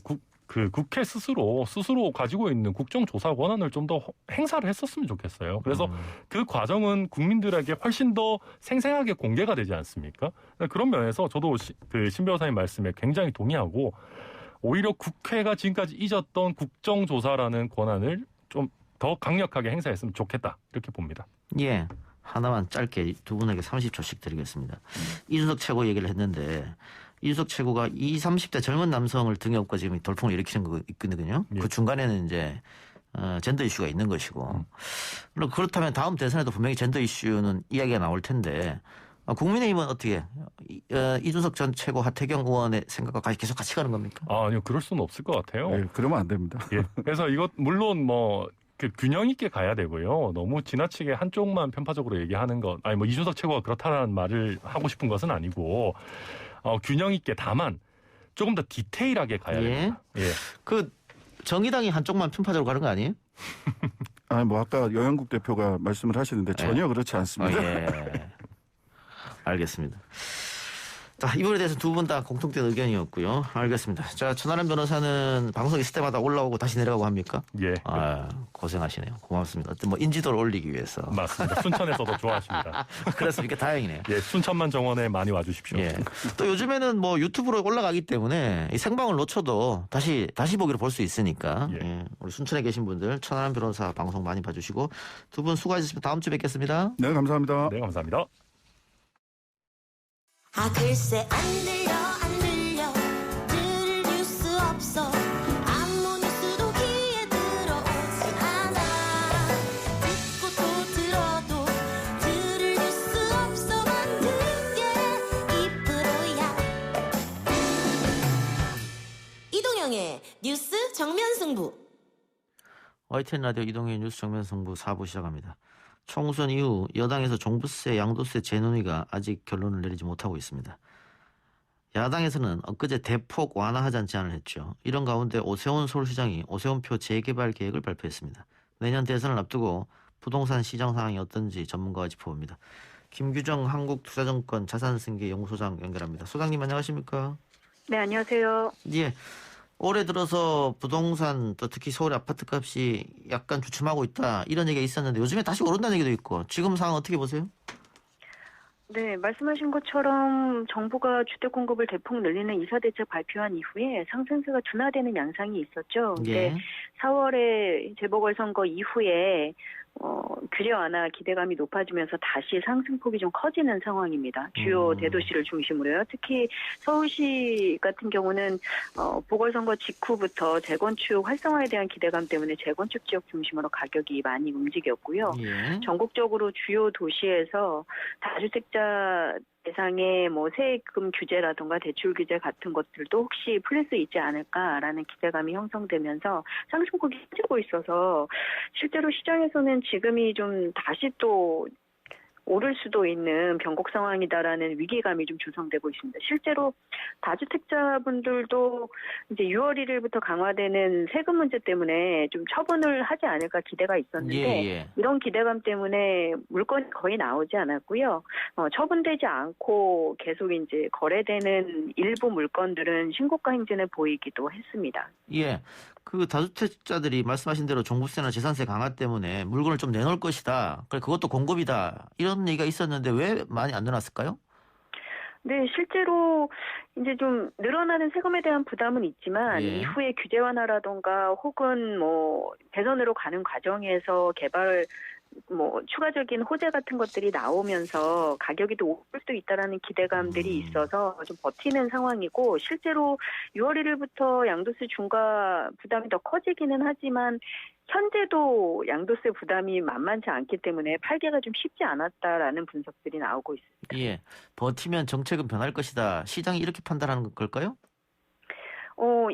국회 스스로 가지고 있는 국정조사 권한을 좀 더 행사를 했었으면 좋겠어요. 그래서 그 과정은 국민들에게 훨씬 더 생생하게 공개가 되지 않습니까? 그런 면에서 저도 신 변호사님 말씀에 굉장히 동의하고 오히려 국회가 지금까지 잊었던 국정조사라는 권한을 좀 더 강력하게 행사했으면 좋겠다 이렇게 봅니다. 예. 하나만 짧게 두 분에게 30초씩 드리겠습니다. 이준석 최고 얘기를 했는데 이준석 최고가 20, 30대 젊은 남성을 등에 업고 지금 돌풍을 일으키는 거 있거든요. 예. 그 중간에는 이제 젠더 이슈가 있는 것이고 그렇다면 다음 대선에도 분명히 젠더 이슈는 이야기가 나올 텐데 국민의힘은 어떻게 이준석 전 최고 하태경 의원의 생각과 계속 같이 가는 겁니까? 아니요. 그럴 수는 없을 것 같아요. 네, 그러면 안 됩니다. 예. 그래서 이것 물론 균형 있게 가야 되고요. 너무 지나치게 한쪽만 편파적으로 얘기하는 것, 아니 뭐 이준석 최고가 그렇다는 말을 하고 싶은 것은 아니고 균형 있게 다만 조금 더 디테일하게 가야 됩니다. 예. 그 정의당이 한쪽만 편파적으로 가는 거 아니에요? 아니 뭐 아까 여영국 대표가 말씀을 하시는데 전혀 그렇지 않습니다. 예. 알겠습니다. 자, 이 부분에 대해서 두 분 다 공통된 의견이었고요. 알겠습니다. 자, 천하람 변호사는 방송 있을 때마다 올라오고 다시 내려가고 합니까? 예. 고생하시네요. 고맙습니다. 뭐 인지도를 올리기 위해서. 맞습니다. 순천에서도 좋아하십니다. 그렇습니까? 다행이네요. 예, 순천만 정원에 많이 와주십시오. 예. 또 요즘에는 뭐 유튜브로 올라가기 때문에 이 생방을 놓쳐도 다시 보기로 볼 수 있으니까. 예. 예. 우리 순천에 계신 분들 천하람 변호사 방송 많이 봐주시고 두 분 수고하셨습니다. 다음 주에 뵙겠습니다. 네, 감사합니다. 네, 감사합니다. 글쎄 안 들려 들을 뉴스 없어 아무 뉴스도 귀에 들어오지 않아 듣고 또 들어도 들을 뉴스 없어 만든 게 2%야 이동영의 뉴스 정면승부 YTN 라디오 이동현 뉴스 정면승부 4부 시작합니다. 총선 이후 여당에서 종부세, 양도세 재논의가 아직 결론을 내리지 못하고 있습니다. 야당에서는 엊그제 대폭 완화하자는 제안을 했죠. 이런 가운데 오세훈 서울시장이 오세훈표 재개발 계획을 발표했습니다. 내년 대선을 앞두고 부동산 시장 상황이 어떤지 전문가와 짚어봅니다. 김규정 한국투자증권 자산승계연구소장 연결합니다. 소장님 안녕하십니까? 네, 안녕하세요. 예. 올해 들어서 부동산 또 특히 서울의 아파트 값이 약간 주춤하고 있다 이런 얘기가 있었는데 요즘에 다시 오른다는 얘기도 있고 지금 상황 어떻게 보세요? 네, 말씀하신 것처럼 정부가 주택 공급을 대폭 늘리는 이사대책 발표한 이후에 상승세가 둔화되는 양상이 있었죠. 근데 4월에 재보궐선거 이후에 규제 완화 기대감이 높아지면서 다시 상승폭이 좀 커지는 상황입니다. 주요 대도시를 중심으로요. 특히 서울시 같은 경우는 보궐선거 직후부터 재건축 활성화에 대한 기대감 때문에 재건축 지역 중심으로 가격이 많이 움직였고요. 전국적으로 주요 도시에서 다주택자 대상의 세금 규제라든가 대출 규제 같은 것들도 혹시 풀릴 수 있지 않을까라는 기대감이 형성되면서 상승폭이 커지고 있어서 실제로 시장에서는 지금이 좀 다시 또 오를 수도 있는 변곡 상황이다라는 위기감이 좀 조성되고 있습니다. 실제로 다주택자분들도 이제 6월 1일부터 강화되는 세금 문제 때문에 좀 처분을 하지 않을까 기대가 있었는데 이런 기대감 때문에 물건이 거의 나오지 않았고요. 처분되지 않고 계속 이제 거래되는 일부 물건들은 신고가 행진을 보이기도 했습니다. 예. 그 다주택자들이 말씀하신 대로 종부세나 재산세 강화 때문에 물건을 좀 내놓을 것이다. 그것도 공급이다. 이런 얘기가 있었는데 왜 많이 안 내놨을까요? 네, 실제로 이제 좀 늘어나는 세금에 대한 부담은 있지만 이후에 규제 완화라던가 혹은 대선으로 가는 과정에서 개발 추가적인 호재 같은 것들이 나오면서 가격이 또 오를 수 있다라는 기대감들이 있어서 좀 버티는 상황이고 실제로 6월 1일부터 양도세 중과 부담이 더 커지기는 하지만 현재도 양도세 부담이 만만치 않기 때문에 팔기가 좀 쉽지 않았다라는 분석들이 나오고 있습니다. 예, 버티면 정책은 변할 것이다. 시장이 이렇게 판단하는 걸까요?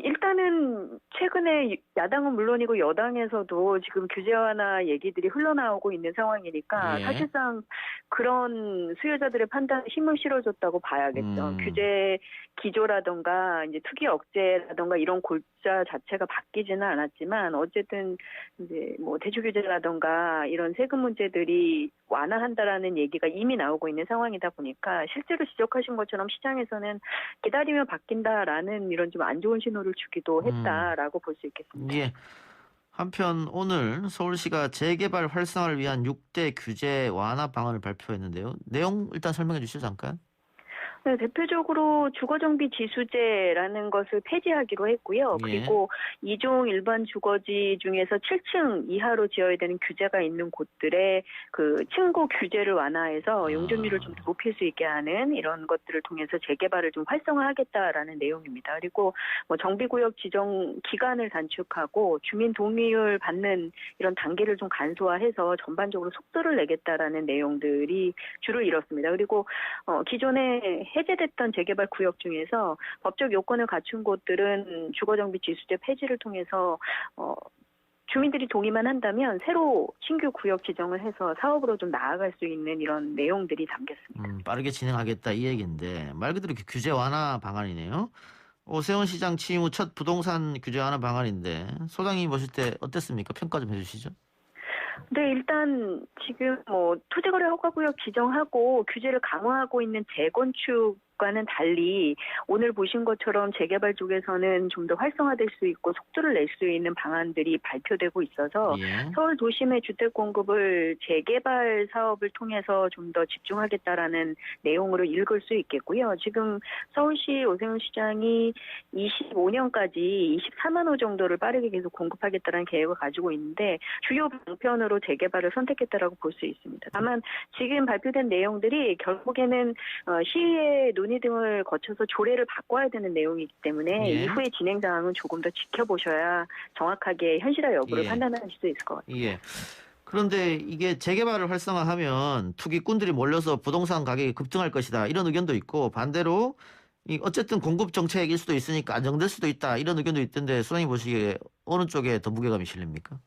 일단은 최근에 야당은 물론이고 여당에서도 지금 규제 완화 얘기들이 흘러나오고 있는 상황이니까 사실상 그런 수요자들의 판단에 힘을 실어줬다고 봐야겠죠. 규제 기조라던가 이제 투기 억제라던가 이런 골자 자체가 바뀌지는 않았지만 어쨌든 이제 대출 규제라던가 이런 세금 문제들이 완화한다라는 얘기가 이미 나오고 있는 상황이다 보니까 실제로 지적하신 것처럼 시장에서는 기다리면 바뀐다라는 이런 좀 안 좋은 신호를 주기도 했다라고 볼 수 있겠습니다. 예. 한편 오늘 서울시가 재개발 활성화를 위한 6대 규제 완화 방안을 발표했는데요. 내용 일단 설명해 주시죠, 잠깐. 네, 대표적으로 주거정비 지수제라는 것을 폐지하기로 했고요. 그리고 2종 일반 주거지 중에서 7층 이하로 지어야 되는 규제가 있는 곳들의 그 층고 규제를 완화해서 용적률을 좀 높일 수 있게 하는 이런 것들을 통해서 재개발을 좀 활성화하겠다라는 내용입니다. 그리고 정비구역 지정 기간을 단축하고 주민 동의를 받는 이런 단계를 좀 간소화해서 전반적으로 속도를 내겠다라는 내용들이 주를 이뤘습니다. 그리고 기존에 해제됐던 재개발 구역 중에서 법적 요건을 갖춘 곳들은 주거정비 지수제 폐지를 통해서 주민들이 동의만 한다면 새로 신규 구역 지정을 해서 사업으로 좀 나아갈 수 있는 이런 내용들이 담겼습니다. 빠르게 진행하겠다 이 얘기인데 말 그대로 규제 완화 방안이네요. 오세훈 시장 취임 후 첫 부동산 규제 완화 방안인데 소장님 보실 때 어땠습니까? 평가 좀 해주시죠. 네, 일단 지금 토지거래 허가구역 지정하고 규제를 강화하고 있는 재건축과는 달리 오늘 보신 것처럼 재개발 쪽에서는 좀 더 활성화될 수 있고 속도를 낼 수 있는 방안들이 발표되고 있어서 서울 도심의 주택 공급을 재개발 사업을 통해서 좀 더 집중하겠다라는 내용으로 읽을 수 있겠고요. 지금 서울시 오세훈 시장이 25년까지 24만 호 정도를 빠르게 계속 공급하겠다는 계획을 가지고 있는데 주요 방편으로 재개발을 선택했다라고 볼 수 있습니다. 다만 지금 발표된 내용들이 결국에는 시의 논의 등을 거쳐서 조례를 바꿔야 되는 내용이기 때문에 이후에 진행 사항은 조금 더 지켜보셔야 정확하게 현실화 여부를 판단하실 수 있을 것 같습니다. 그런데 이게 재개발을 활성화하면 투기꾼들이 몰려서 부동산 가격이 급등할 것이다 이런 의견도 있고 반대로 어쨌든 공급 정책일 수도 있으니까 안정될 수도 있다 이런 의견도 있던데 소장님 보시기에 어느 쪽에 더 무게감이 실립니까?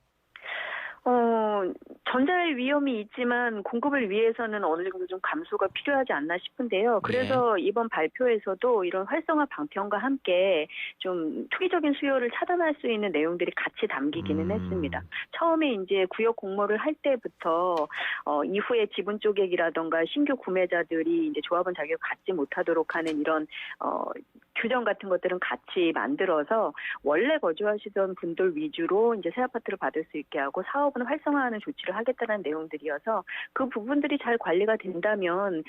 전자의 위험이 있지만 공급을 위해서는 어느 정도 좀 감소가 필요하지 않나 싶은데요. 그래서 이번 발표에서도 이런 활성화 방편과 함께 좀 투기적인 수요를 차단할 수 있는 내용들이 같이 담기기는 했습니다. 처음에 이제 구역 공모를 할 때부터 이후에 지분 쪼개기라던가 신규 구매자들이 이제 조합원 자격을 갖지 못하도록 하는 이런 규정 같은 것들은 같이 만들어서 원래 거주하시던 분들 위주로 이제 새 아파트를 받을 수 있게 하고 사업은 활성화하는 조치를 하겠다는 내용들이어서 그 부분들이 잘 관리가 된다면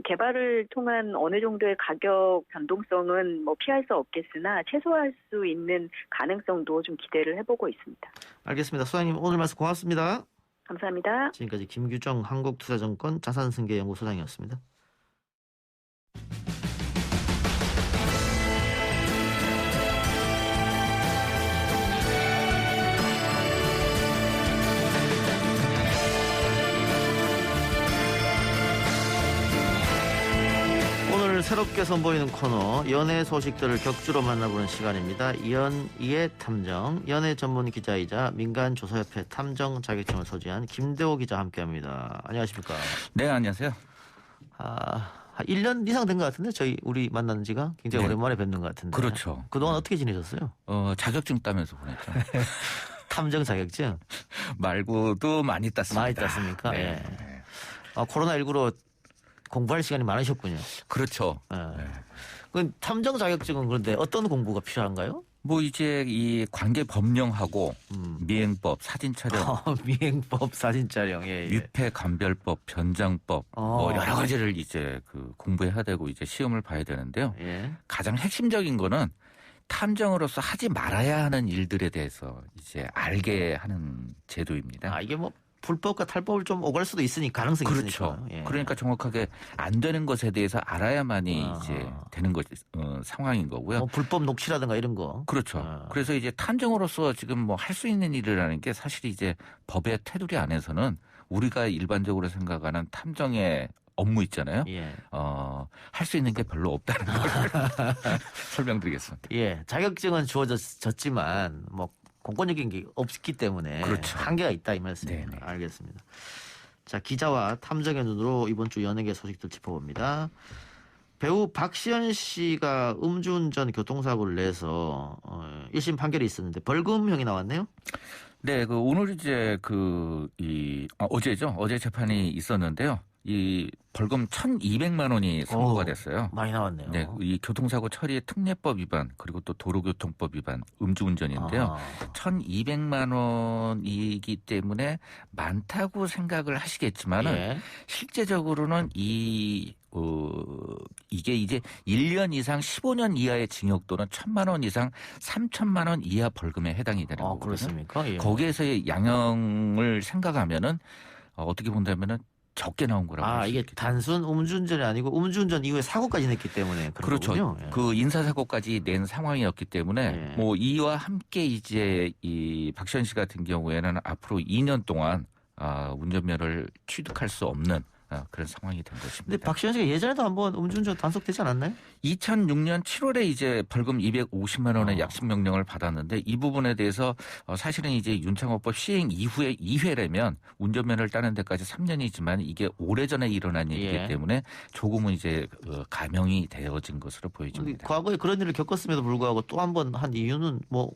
개발을 통한 어느 정도의 가격 변동성은 뭐 피할 수 없겠으나 최소화할 수 있는 가능성도 좀 기대를 해보고 있습니다. 알겠습니다. 소장님 오늘 말씀 고맙습니다. 감사합니다. 지금까지 김규정 한국투자증권 자산승계연구소장이었습니다. 오늘 새롭게 선보이는 코너 연예 소식들을 격주로 만나보는 시간입니다. 연예 탐정, 연예 전문 기자이자 민간조사협회 탐정 자격증을 소지한 김대호 기자 함께합니다. 안녕하십니까? 네, 안녕하세요. 1년 이상 된 것 같은데 우리 만난 지가 굉장히 네. 오랜만에 뵙는 것 같은데. 그렇죠. 그동안 어떻게 지내셨어요? 자격증 따면서 보냈죠. 탐정 자격증? 말고도 많이 땄습니다. 많이 땄습니까? 네. 예. 코로나19로 공부할 시간이 많으셨군요. 그렇죠. 예. 네. 그 탐정 자격증은 그런데 어떤 공부가 필요한가요? 뭐 이제 이 관계 법령하고 미행법, 사진 촬영, 미행법, 사진 촬영, 예. 위패 감별법, 변장법, 뭐 여러 가지를 이제 그 공부해야 되고 이제 시험을 봐야 되는데요. 예. 가장 핵심적인 거는 탐정으로서 하지 말아야 하는 일들에 대해서 이제 알게 하는 제도입니다. 이게 뭐 불법과 탈법을 좀 오갈 수도 있으니 가능성이 그렇죠. 있으니까. 예. 그러니까 정확하게 안 되는 것에 대해서 알아야만이 이제 되는 것 상황인 거고요. 불법 녹취라든가 이런 거. 그렇죠. 그래서 이제 탐정으로서 지금 뭐 할 수 있는 일이라는 게 사실 이제 법의 테두리 안에서는 우리가 일반적으로 생각하는 탐정의 업무 있잖아요. 예. 할 수 있는 게 별로 없다는 걸 설명드리겠습니다. 예. 자격증은 주어졌지만 뭐 공권력인 게 없기 때문에 그렇죠. 한계가 있다 이 말씀입니다. 네네. 알겠습니다. 자, 기자와 탐정의 눈으로 이번 주 연예계 소식들 짚어봅니다. 배우 박시연 씨가 음주운전 교통사고를 내서 1심 판결이 있었는데 벌금형이 나왔네요. 네, 오늘 이제 어제죠. 어제 재판이 있었는데요. 이 벌금 1,200만 원이 선고가 됐어요. 많이 나왔네요. 네, 이 교통사고 처리 특례법 위반 그리고 또 도로교통법 위반 음주운전인데요. 1,200만 원이기 때문에 많다고 생각을 하시겠지만은 예. 실제적으로는 이게 이제 1년 이상 15년 이하의 징역 또는 1,000만 원 이상 3,000만 원 이하 벌금에 해당이 되는 거거든요. 그렇습니까? 예. 거기에서의 양형을 생각하면은 어떻게 본다면은 적게 나온 거라고 할 수 이게 있겠죠. 단순 음주운전이 아니고 음주운전 이후에 사고까지 냈기 때문에 그런 그렇죠. 거군요. 예. 그 인사사고까지 낸 상황이었기 때문에 예. 뭐 이와 함께 이제 이 박시연 씨 같은 경우에는 앞으로 2년 동안 운전면허를 취득할 수 없는 그런 상황이 된 것입니다. 근데 박시연 씨가 예전에도 한번 음주운전 단속되지 않았나요? 2006년 7월에 이제 벌금 250만 원의 약식 명령을 받았는데 이 부분에 대해서 사실은 이제 윤창호법 시행 이후에 2회라면 운전면허를 따는 데까지 3년이지만 이게 오래전에 일어난 일이기 때문에 조금은 이제 감형이 되어진 것으로 보여집니다. 과거에 그런 일을 겪었음에도 불구하고 또 한 번 한 이유는 뭐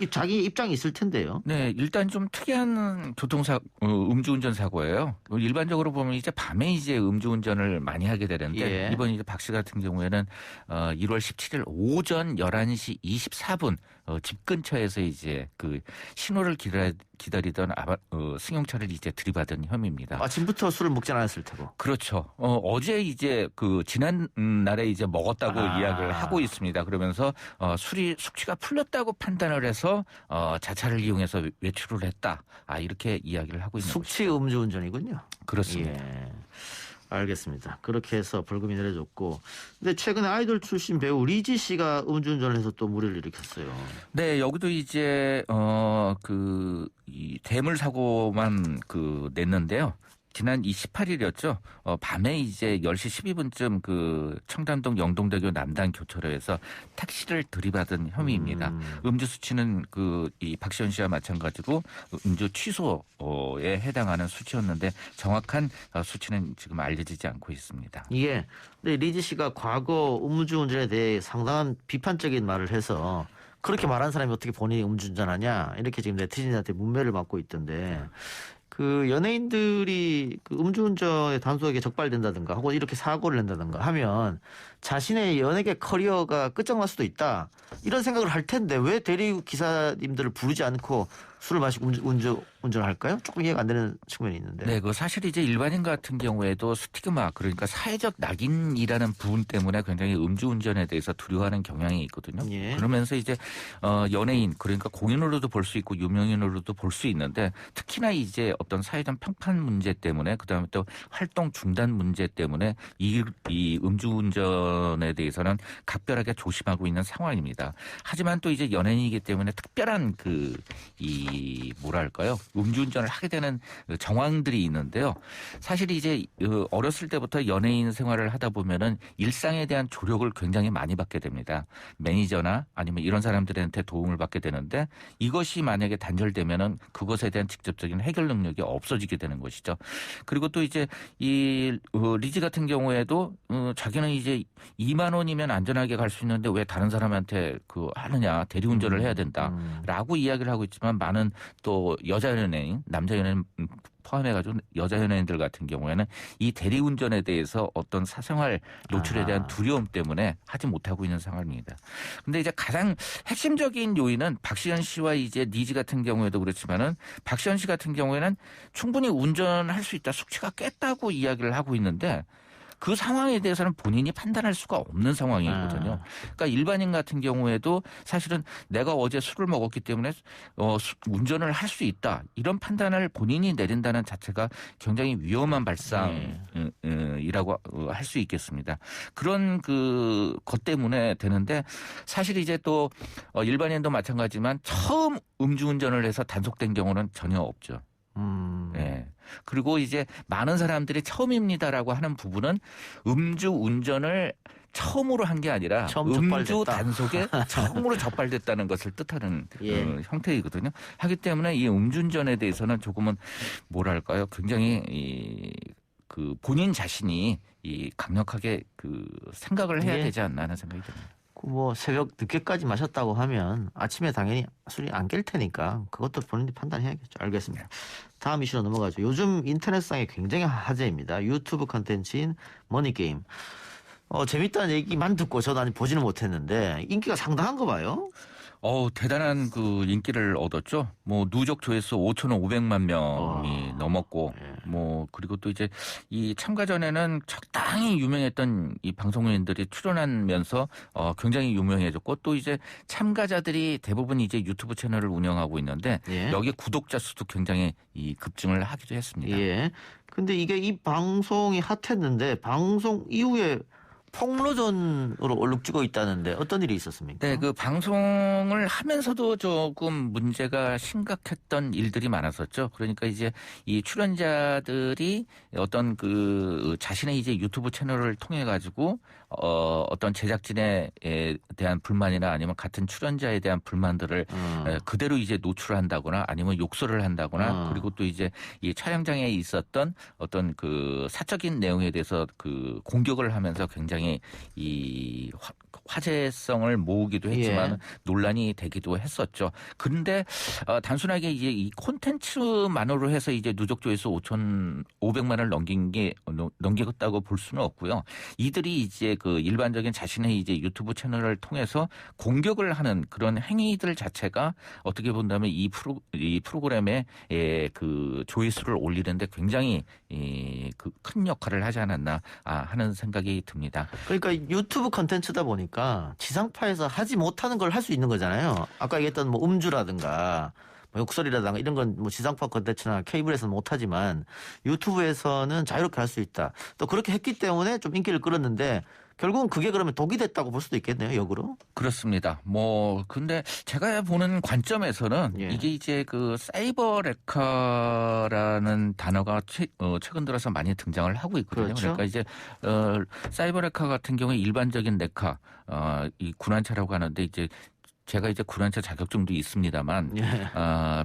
자기 입장이 있을 텐데요. 네, 일단 좀 특이한 음주운전 사고예요. 일반적으로 보면 이제 밤에 이제 음주운전을 많이 하게 되는데 이번 이제 박 씨 같은 경우에는 1월 17일 오전 11시 24분 집 근처에서 이제 그 신호를 기다리던 승용차를 이제 들이받은 혐의입니다. 아침부터 술을 먹지 않았을 테고. 그렇죠. 어제 이제 지난 날에 이제 먹었다고 이야기를 하고 있습니다. 그러면서 숙취가 풀렸다고 판단을 해서 자차를 이용해서 외출을 했다. 이렇게 이야기를 하고 있는 숙취 음주운전이군요. 그렇습니다. 예. 알겠습니다. 그렇게 해서 벌금이 내려졌고, 근데 최근에 아이돌 출신 배우 리지 씨가 음주운전을 해서 또 물의를 일으켰어요. 네, 여기도 이제 이 대물 사고만 냈는데요. 지난 18일이었죠. 밤에 이제 10시 12분쯤 청담동 영동대교 남단 교차로에서 택시를 들이받은 혐의입니다. 음주 수치는 이 박시연 씨와 마찬가지로 음주 취소에 해당하는 수치였는데 정확한 수치는 지금 알려지지 않고 있습니다. 예. 근데 리지 씨가 과거 음주운전에 대해 상당한 비판적인 말을 해서 그렇게 말한 사람이 어떻게 본인이 음주운전하냐 이렇게 지금 네티즌한테 문매를 받고 있던데 그 연예인들이 그 음주운전의 단속에 적발된다든가 혹은 이렇게 사고를 낸다든가 하면 자신의 연예계 커리어가 끝장날 수도 있다. 이런 생각을 할 텐데 왜 대리 기사님들을 부르지 않고 술을 마시고 운전을 할까요? 조금 이해가 안 되는 측면이 있는데. 네, 그 사실 이제 일반인 같은 경우에도 스티그마, 그러니까 사회적 낙인이라는 부분 때문에 굉장히 음주운전에 대해서 두려워하는 경향이 있거든요. 예. 그러면서 이제 연예인, 그러니까 공인으로도 볼 수 있고 유명인으로도 볼 수 있는데 특히나 이제 어떤 사회적 평판 문제 때문에 그다음에 또 활동 중단 문제 때문에 이 음주운전에 대해서는 각별하게 조심하고 있는 상황입니다. 하지만 또 이제 연예인이기 때문에 특별한 뭐랄까요? 음주운전을 하게 되는 정황들이 있는데요. 사실 이제 어렸을 때부터 연예인 생활을 하다 보면은 일상에 대한 조력을 굉장히 많이 받게 됩니다. 매니저나 아니면 이런 사람들한테 도움을 받게 되는데 이것이 만약에 단절되면은 그것에 대한 직접적인 해결 능력이 없어지게 되는 것이죠. 그리고 또 이제 이 리즈 같은 경우에도 자기는 이제 2만 원이면 안전하게 갈 수 있는데 왜 다른 사람한테 하느냐, 대리운전을 해야 된다라고 이야기를 하고 있지만 많은 또 여자 연예인, 남자 연예인 포함해가지고 여자 연예인들 같은 경우에는 이 대리운전에 대해서 어떤 사생활 노출에 대한 두려움 때문에 하지 못하고 있는 상황입니다. 근데 이제 가장 핵심적인 요인은 박시현 씨와 이제 니즈 같은 경우에도 그렇지만은 박시현 씨 같은 경우에는 충분히 운전할 수 있다, 숙취가 깼다고 이야기를 하고 있는데 그 상황에 대해서는 본인이 판단할 수가 없는 상황이거든요. 그러니까 일반인 같은 경우에도 사실은 내가 어제 술을 먹었기 때문에 운전을 할 수 있다. 이런 판단을 본인이 내린다는 자체가 굉장히 위험한 발상이라고 할 수 있겠습니다. 그런 것 때문에 되는데 사실 이제 또 일반인도 마찬가지지만 처음 음주운전을 해서 단속된 경우는 전혀 없죠. 네. 그리고 이제 많은 사람들이 처음입니다라고 하는 부분은 음주 운전을 처음으로 한 게 아니라 음주 단속에 처음으로 적발됐다는 것을 뜻하는 형태이거든요. 하기 때문에 이 음주운전에 대해서는 조금은 뭐랄까요, 굉장히 본인 자신이 강력하게 생각을 해야 되지 않나 하는 생각이 듭니다. 뭐 새벽 늦게까지 마셨다고 하면 아침에 당연히 술이 안 깰 테니까 그것도 본인이 판단해야겠죠. 알겠습니다. 다음 이슈로 넘어가죠. 요즘 인터넷상에 굉장히 화제입니다. 유튜브 컨텐츠인 머니게임. 재밌다는 얘기만 듣고 저도 아직 보지는 못했는데 인기가 상당한가 봐요. 대단한 인기를 얻었죠. 뭐 누적 조회수 5,500만 명이 넘었고, 그리고 또 이제 이 참가 전에는 적당히 유명했던 이 방송인들이 출연하면서 굉장히 유명해졌고, 또 이제 참가자들이 대부분 이제 유튜브 채널을 운영하고 있는데 여기 구독자 수도 굉장히 급증을 하기도 했습니다. 예. 근데 이게 이 방송이 핫했는데 방송 이후에 폭로전으로 얼룩지고 있다는데 어떤 일이 있었습니까? 네, 방송을 하면서도 조금 문제가 심각했던 일들이 많았었죠. 그러니까 이제 이 출연자들이 어떤 자신의 이제 유튜브 채널을 통해 가지고 어떤 제작진에 대한 불만이나 아니면 같은 출연자에 대한 불만들을 그대로 이제 노출한다거나 아니면 욕설을 한다거나 그리고 또 이제 이 촬영장에 있었던 어떤 사적인 내용에 대해서 공격을 하면서 굉장히 이 화제성을 모으기도 했지만 논란이 되기도 했었죠. 그런데 단순하게 이제 이 콘텐츠만으로 해서 이제 누적 조회수 5,500만을 넘기겠다고 볼 수는 없고요. 이들이 이제 일반적인 자신의 이제 유튜브 채널을 통해서 공격을 하는 그런 행위들 자체가 어떻게 본다면 이 프로그램의 조회수를 올리는데 굉장히 큰 역할을 하지 않았나 하는 생각이 듭니다. 그러니까 유튜브 콘텐츠다 보니까 지상파에서 하지 못하는 걸 할 수 있는 거잖아요. 아까 얘기했던 뭐 음주라든가 욕설이라든가 이런 건 뭐 지상파 콘텐츠나 케이블에서는 못하지만 유튜브에서는 자유롭게 할 수 있다. 또 그렇게 했기 때문에 좀 인기를 끌었는데 결국은 그게 그러면 독이 됐다고 볼 수도 있겠네요, 역으로. 그렇습니다. 근데 제가 보는 관점에서는 이게 이제 사이버 레카라는 단어가 최근 들어서 많이 등장을 하고 있거든요. 그렇죠? 그러니까 이제 사이버 레카 같은 경우에 일반적인 레카, 이 군환차라고 하는데 이제 제가 이제 군환차 자격증도 있습니다만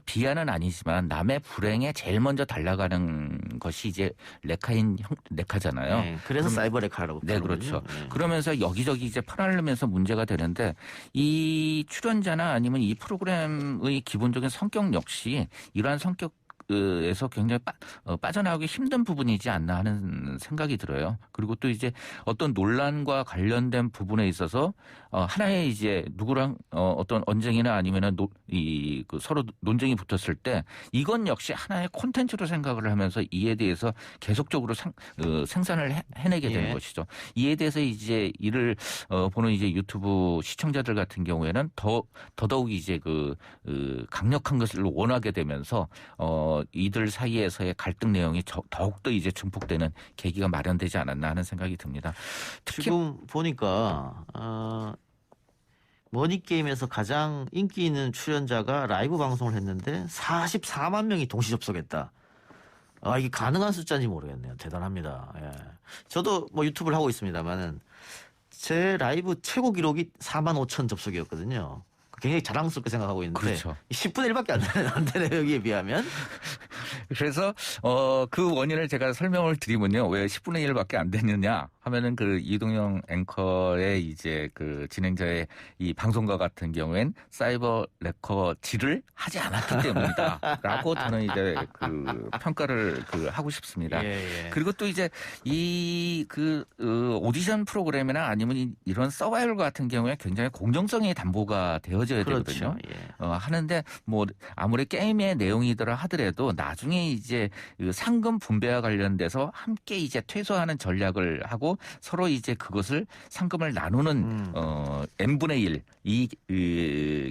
비하는 아니지만 남의 불행에 제일 먼저 달려가는 것이 이제 레카잖아요. 네, 그래서 사이버 레카라고. 네, 그렇죠. 그러면서 여기저기 이제 퍼날르면서 문제가 되는데 이 출연자나 아니면 이 프로그램의 기본적인 성격 역시 이러한 성격 에서 굉장히 빠져나오기 힘든 부분이지 않나 하는 생각이 들어요. 그리고 또 이제 어떤 논란과 관련된 부분에 있어서 하나의 이제 누구랑 어떤 언쟁이나 아니면은 서로 논쟁이 붙었을 때 이건 역시 하나의 콘텐츠로 생각을 하면서 이에 대해서 계속적으로 생산을 해내게 되는 것이죠. 이에 대해서 이제 이를 보는 이제 유튜브 시청자들 같은 경우에는 더더욱 이제 강력한 것을 원하게 되면서 이들 사이에서의 갈등 내용이 더욱더 이제 증폭되는 계기가 마련되지 않았나 하는 생각이 듭니다. 특히 지금 보니까 머니게임에서 가장 인기 있는 출연자가 라이브 방송을 했는데 44만 명이 동시 접속했다. 이게 가능한 숫자인지 모르겠네요. 대단합니다. 예. 저도 뭐 유튜브를 하고 있습니다만은 제 라이브 최고 기록이 4만 5천 접속이었거든요. 굉장히 자랑스럽게 생각하고 있는데 그렇죠. 10분의 1밖에 안 되네요. 여기에 비하면. 그래서 그 원인을 제가 설명을 드리면요. 왜 10분의 1밖에 안 되느냐 하면은 이동영 앵커의 이제 진행자의 이 방송과 같은 경우엔 사이버 레커지를 하지 않았기 때문이다라고 저는 이제 평가를 하고 싶습니다. 예. 그리고 또 이제 오디션 프로그램이나 아니면 이런 서바이벌 같은 경우에 굉장히 공정성이 담보가 되어져야 되거든요. 그렇죠. 예. 하는데 뭐 아무리 게임의 내용이더라 하더라도 나중에 이제 상금 분배와 관련돼서 함께 이제 퇴소하는 전략을 하고 서로 이제 그것을 상금을 나누는 n분의 1 이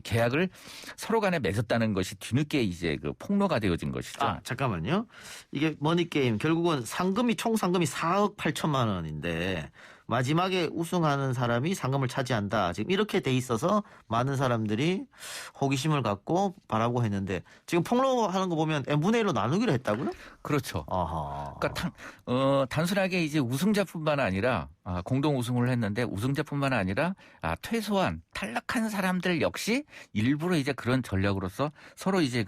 계약을 서로 간에 맺었다는 것이 뒤늦게 이제 폭로가 되어진 것이죠. 잠깐만요. 이게 머니게임 결국은 총 상금이 4억 8천만 원인데 마지막에 우승하는 사람이 상금을 차지한다. 지금 이렇게 돼 있어서 많은 사람들이 호기심을 갖고 바라고 했는데 지금 폭로하는 거 보면 n분의 1로 나누기로 했다고요? 그렇죠. 아하. 그러니까 단순하게 이제 우승자뿐만 아니라 공동 우승을 했는데 우승자뿐만 아니라 퇴소한 탈락한 사람들 역시 일부러 이제 그런 전략으로서 서로 이제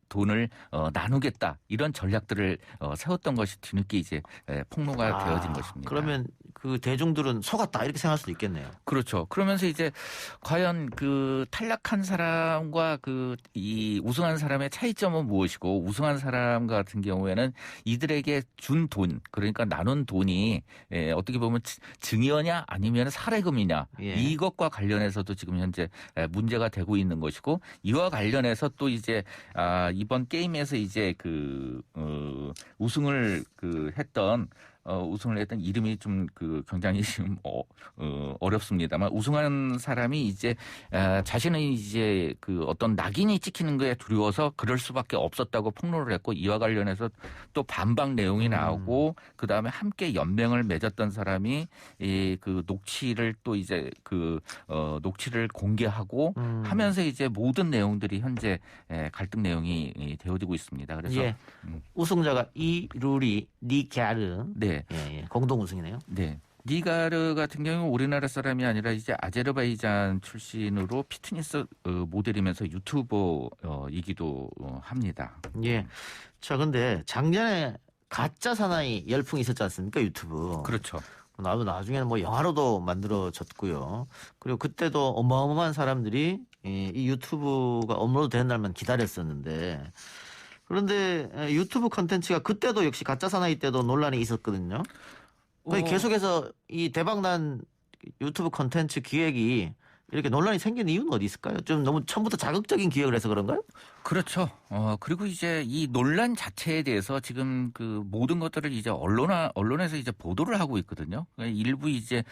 돈을 나누겠다 이런 전략들을 세웠던 것이 뒤늦게 이제 폭로가 되어진 것입니다. 그러면 대중들은 속았다 이렇게 생각할 수도 있겠네요. 그렇죠. 그러면서 이제 과연 탈락한 사람과 이 우승한 사람의 차이점은 무엇이고 우승한 사람 같은 경우에는 이들에게 준 돈 그러니까 나눈 돈이 어떻게 보면 증여냐 아니면 사례금이냐 이것과 관련해서도 지금 현재 문제가 되고 있는 것이고 이와 관련해서 또 이제 이번 게임에서 이제 우승을 했던 이름이 좀 굉장히 좀 어렵습니다만 우승한 사람이 이제 자신은 이제 어떤 낙인이 찍히는 거에 두려워서 그럴 수밖에 없었다고 폭로를 했고 이와 관련해서 또 반박 내용이 나오고 그 다음에 함께 연맹을 맺었던 사람이 녹취를 또 이제 녹취를 공개하고 하면서 이제 모든 내용들이 현재 갈등 내용이 되어지고 있습니다. 그래서 우승자가 이루리 니갸르. 네. 예. 공동 우승이네요. 네. 니가르 같은 경우는 우리나라 사람이 아니라 이제 아제르바이잔 출신으로 피트니스 모델이면서 유튜버이기도 합니다. 예. 자, 근데 작년에 가짜 사나이 열풍이 있었지 않습니까? 유튜브. 그렇죠. 나도 나중에는 뭐 영화로도 만들어졌고요. 그리고 그때도 어마어마한 사람들이 이 유튜브가 업로드 되는 날만 기다렸었는데 그런데 유튜브 컨텐츠가 그때도 역시 가짜 사나이 때도 논란이 있었거든요. 계속해서 이 대박난 유튜브 컨텐츠 기획이 이렇게 논란이 생긴 이유는 어디 있을까요? 좀 너무 처음부터 자극적인 기획을 해서 그런가요? 그렇죠. 그리고 이제 이 논란 자체에 대해서 지금 모든 것들을 이제 언론에서 이제 보도를 하고 있거든요. 일부 이제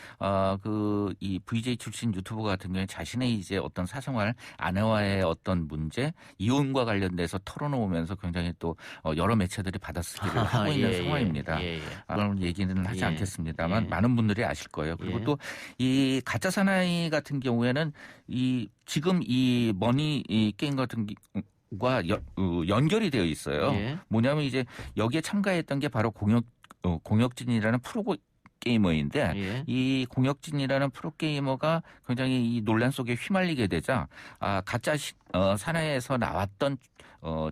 이 VJ 출신 유튜버 같은 경우에 자신의 이제 어떤 사생활 아내와의 어떤 문제 이혼과 관련돼서 털어놓으면서 굉장히 또 여러 매체들이 받아쓰기를 하고 있는 상황입니다. 그런 얘기는 하지 않겠습니다만 많은 분들이 아실 거예요. 그리고 또 이 가짜 사나이 같은 경우에는 지금 이 머니 게임 같은 과 연결이 되어 있어요. 뭐냐면 이제 여기에 참가했던 게 바로 공혁진이라는 프로게이머인데 이 공혁진이라는 프로게이머가 굉장히 이 논란 속에 휘말리게 되자 가짜 사내에서 나왔던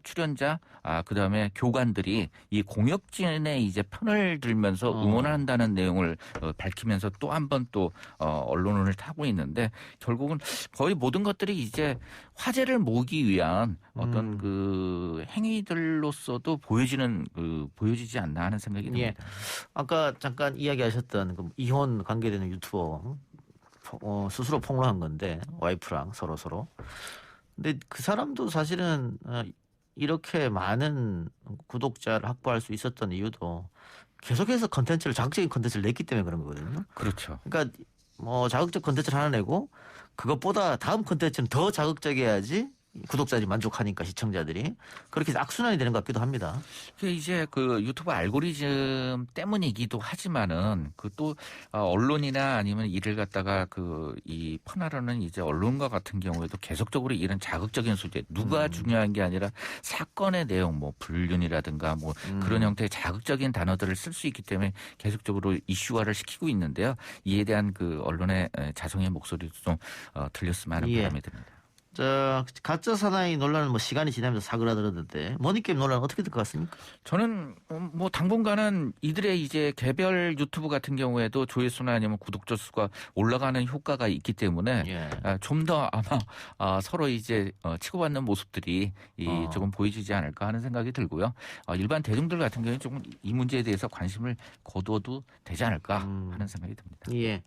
출연자, 그다음에 교관들이 이 공혁진의 이제 편을 들면서 응원한다는 내용을 밝히면서 또 한 번 또 언론을 타고 있는데 결국은 거의 모든 것들이 이제 화제를 모으기 위한 어떤 그 행위들로서도 보여지지 않나 하는 생각이 듭니다. 예. 아까 잠깐 이야기하셨던 그 이혼 관계되는 유튜버 스스로 폭로한 건데 와이프랑 서로. 근데 그 사람도 사실은 이렇게 많은 구독자를 확보할 수 있었던 이유도 계속해서 자극적인 컨텐츠를 냈기 때문에 그런 거거든요. 그렇죠. 그러니까 뭐 자극적 컨텐츠를 하나 내고 그것보다 다음 컨텐츠는 더 자극적이어야지 구독자들이 만족하니까 시청자들이 그렇게 악순환이 되는 것 같기도 합니다. 이제 그 유튜브 알고리즘 때문이기도 하지만은 그 또 언론이나 아니면 이를 갖다가 이 퍼나르는 이제 언론과 같은 경우에도 계속적으로 이런 자극적인 소재 누가 중요한 게 아니라 사건의 내용 뭐 불륜이라든가 뭐 그런 형태의 자극적인 단어들을 쓸 수 있기 때문에 계속적으로 이슈화를 시키고 있는데요. 이에 대한 그 언론의 자성의 목소리도 좀 들렸으면 하는 바람이 듭니다. 가짜 사나이 논란은 뭐 시간이 지나면서 사그라들었는데 머니게임 논란은 어떻게 될 것 같습니까? 저는 뭐 당분간은 이들의 이제 개별 유튜브 같은 경우에도 조회수나 아니면 구독자 수가 올라가는 효과가 있기 때문에 좀 더 아마 서로 이제 치고받는 모습들이 조금 보여지지 않을까 하는 생각이 들고요. 일반 대중들 같은 경우는 조금 이 문제에 대해서 관심을 거두어도 되지 않을까 하는 생각이 듭니다. 예.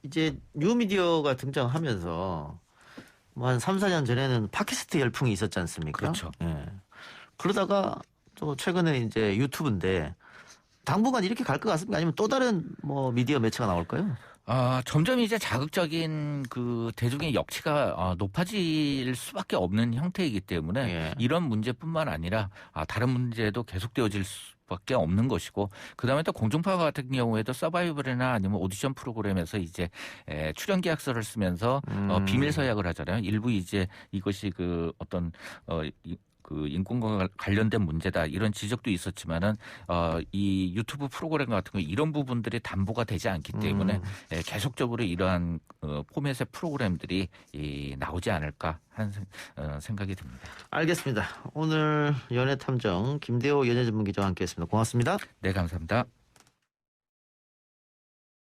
이제 뉴미디어가 등장하면서 한 3, 4년 전에는 팟캐스트 열풍이 있었지 않습니까? 그렇죠. 예. 그러다가 또 최근에 이제 유튜브인데 당분간 이렇게 갈 것 같습니까? 아니면 또 다른 뭐 미디어 매체가 나올까요? 점점 이제 자극적인 그 대중의 역치가 높아질 수밖에 없는 형태이기 때문에 이런 문제뿐만 아니라 다른 문제도 계속되어질 수밖에 없는 것이고 그다음에 또 공중파 같은 경우에도 서바이벌이나 아니면 오디션 프로그램에서 이제 출연 계약서를 쓰면서 비밀 서약을 하잖아요. 일부 이제 이것이 그 어떤 그 인권과 관련된 문제다 이런 지적도 있었지만은 이 유튜브 프로그램 같은 거 이런 부분들이 담보가 되지 않기 때문에 계속적으로 이러한 포맷의 프로그램들이 나오지 않을까 하는 생각이 듭니다. 알겠습니다. 오늘 연예탐정 김대호 연예전문기자와 함께했습니다. 고맙습니다. 네, 감사합니다.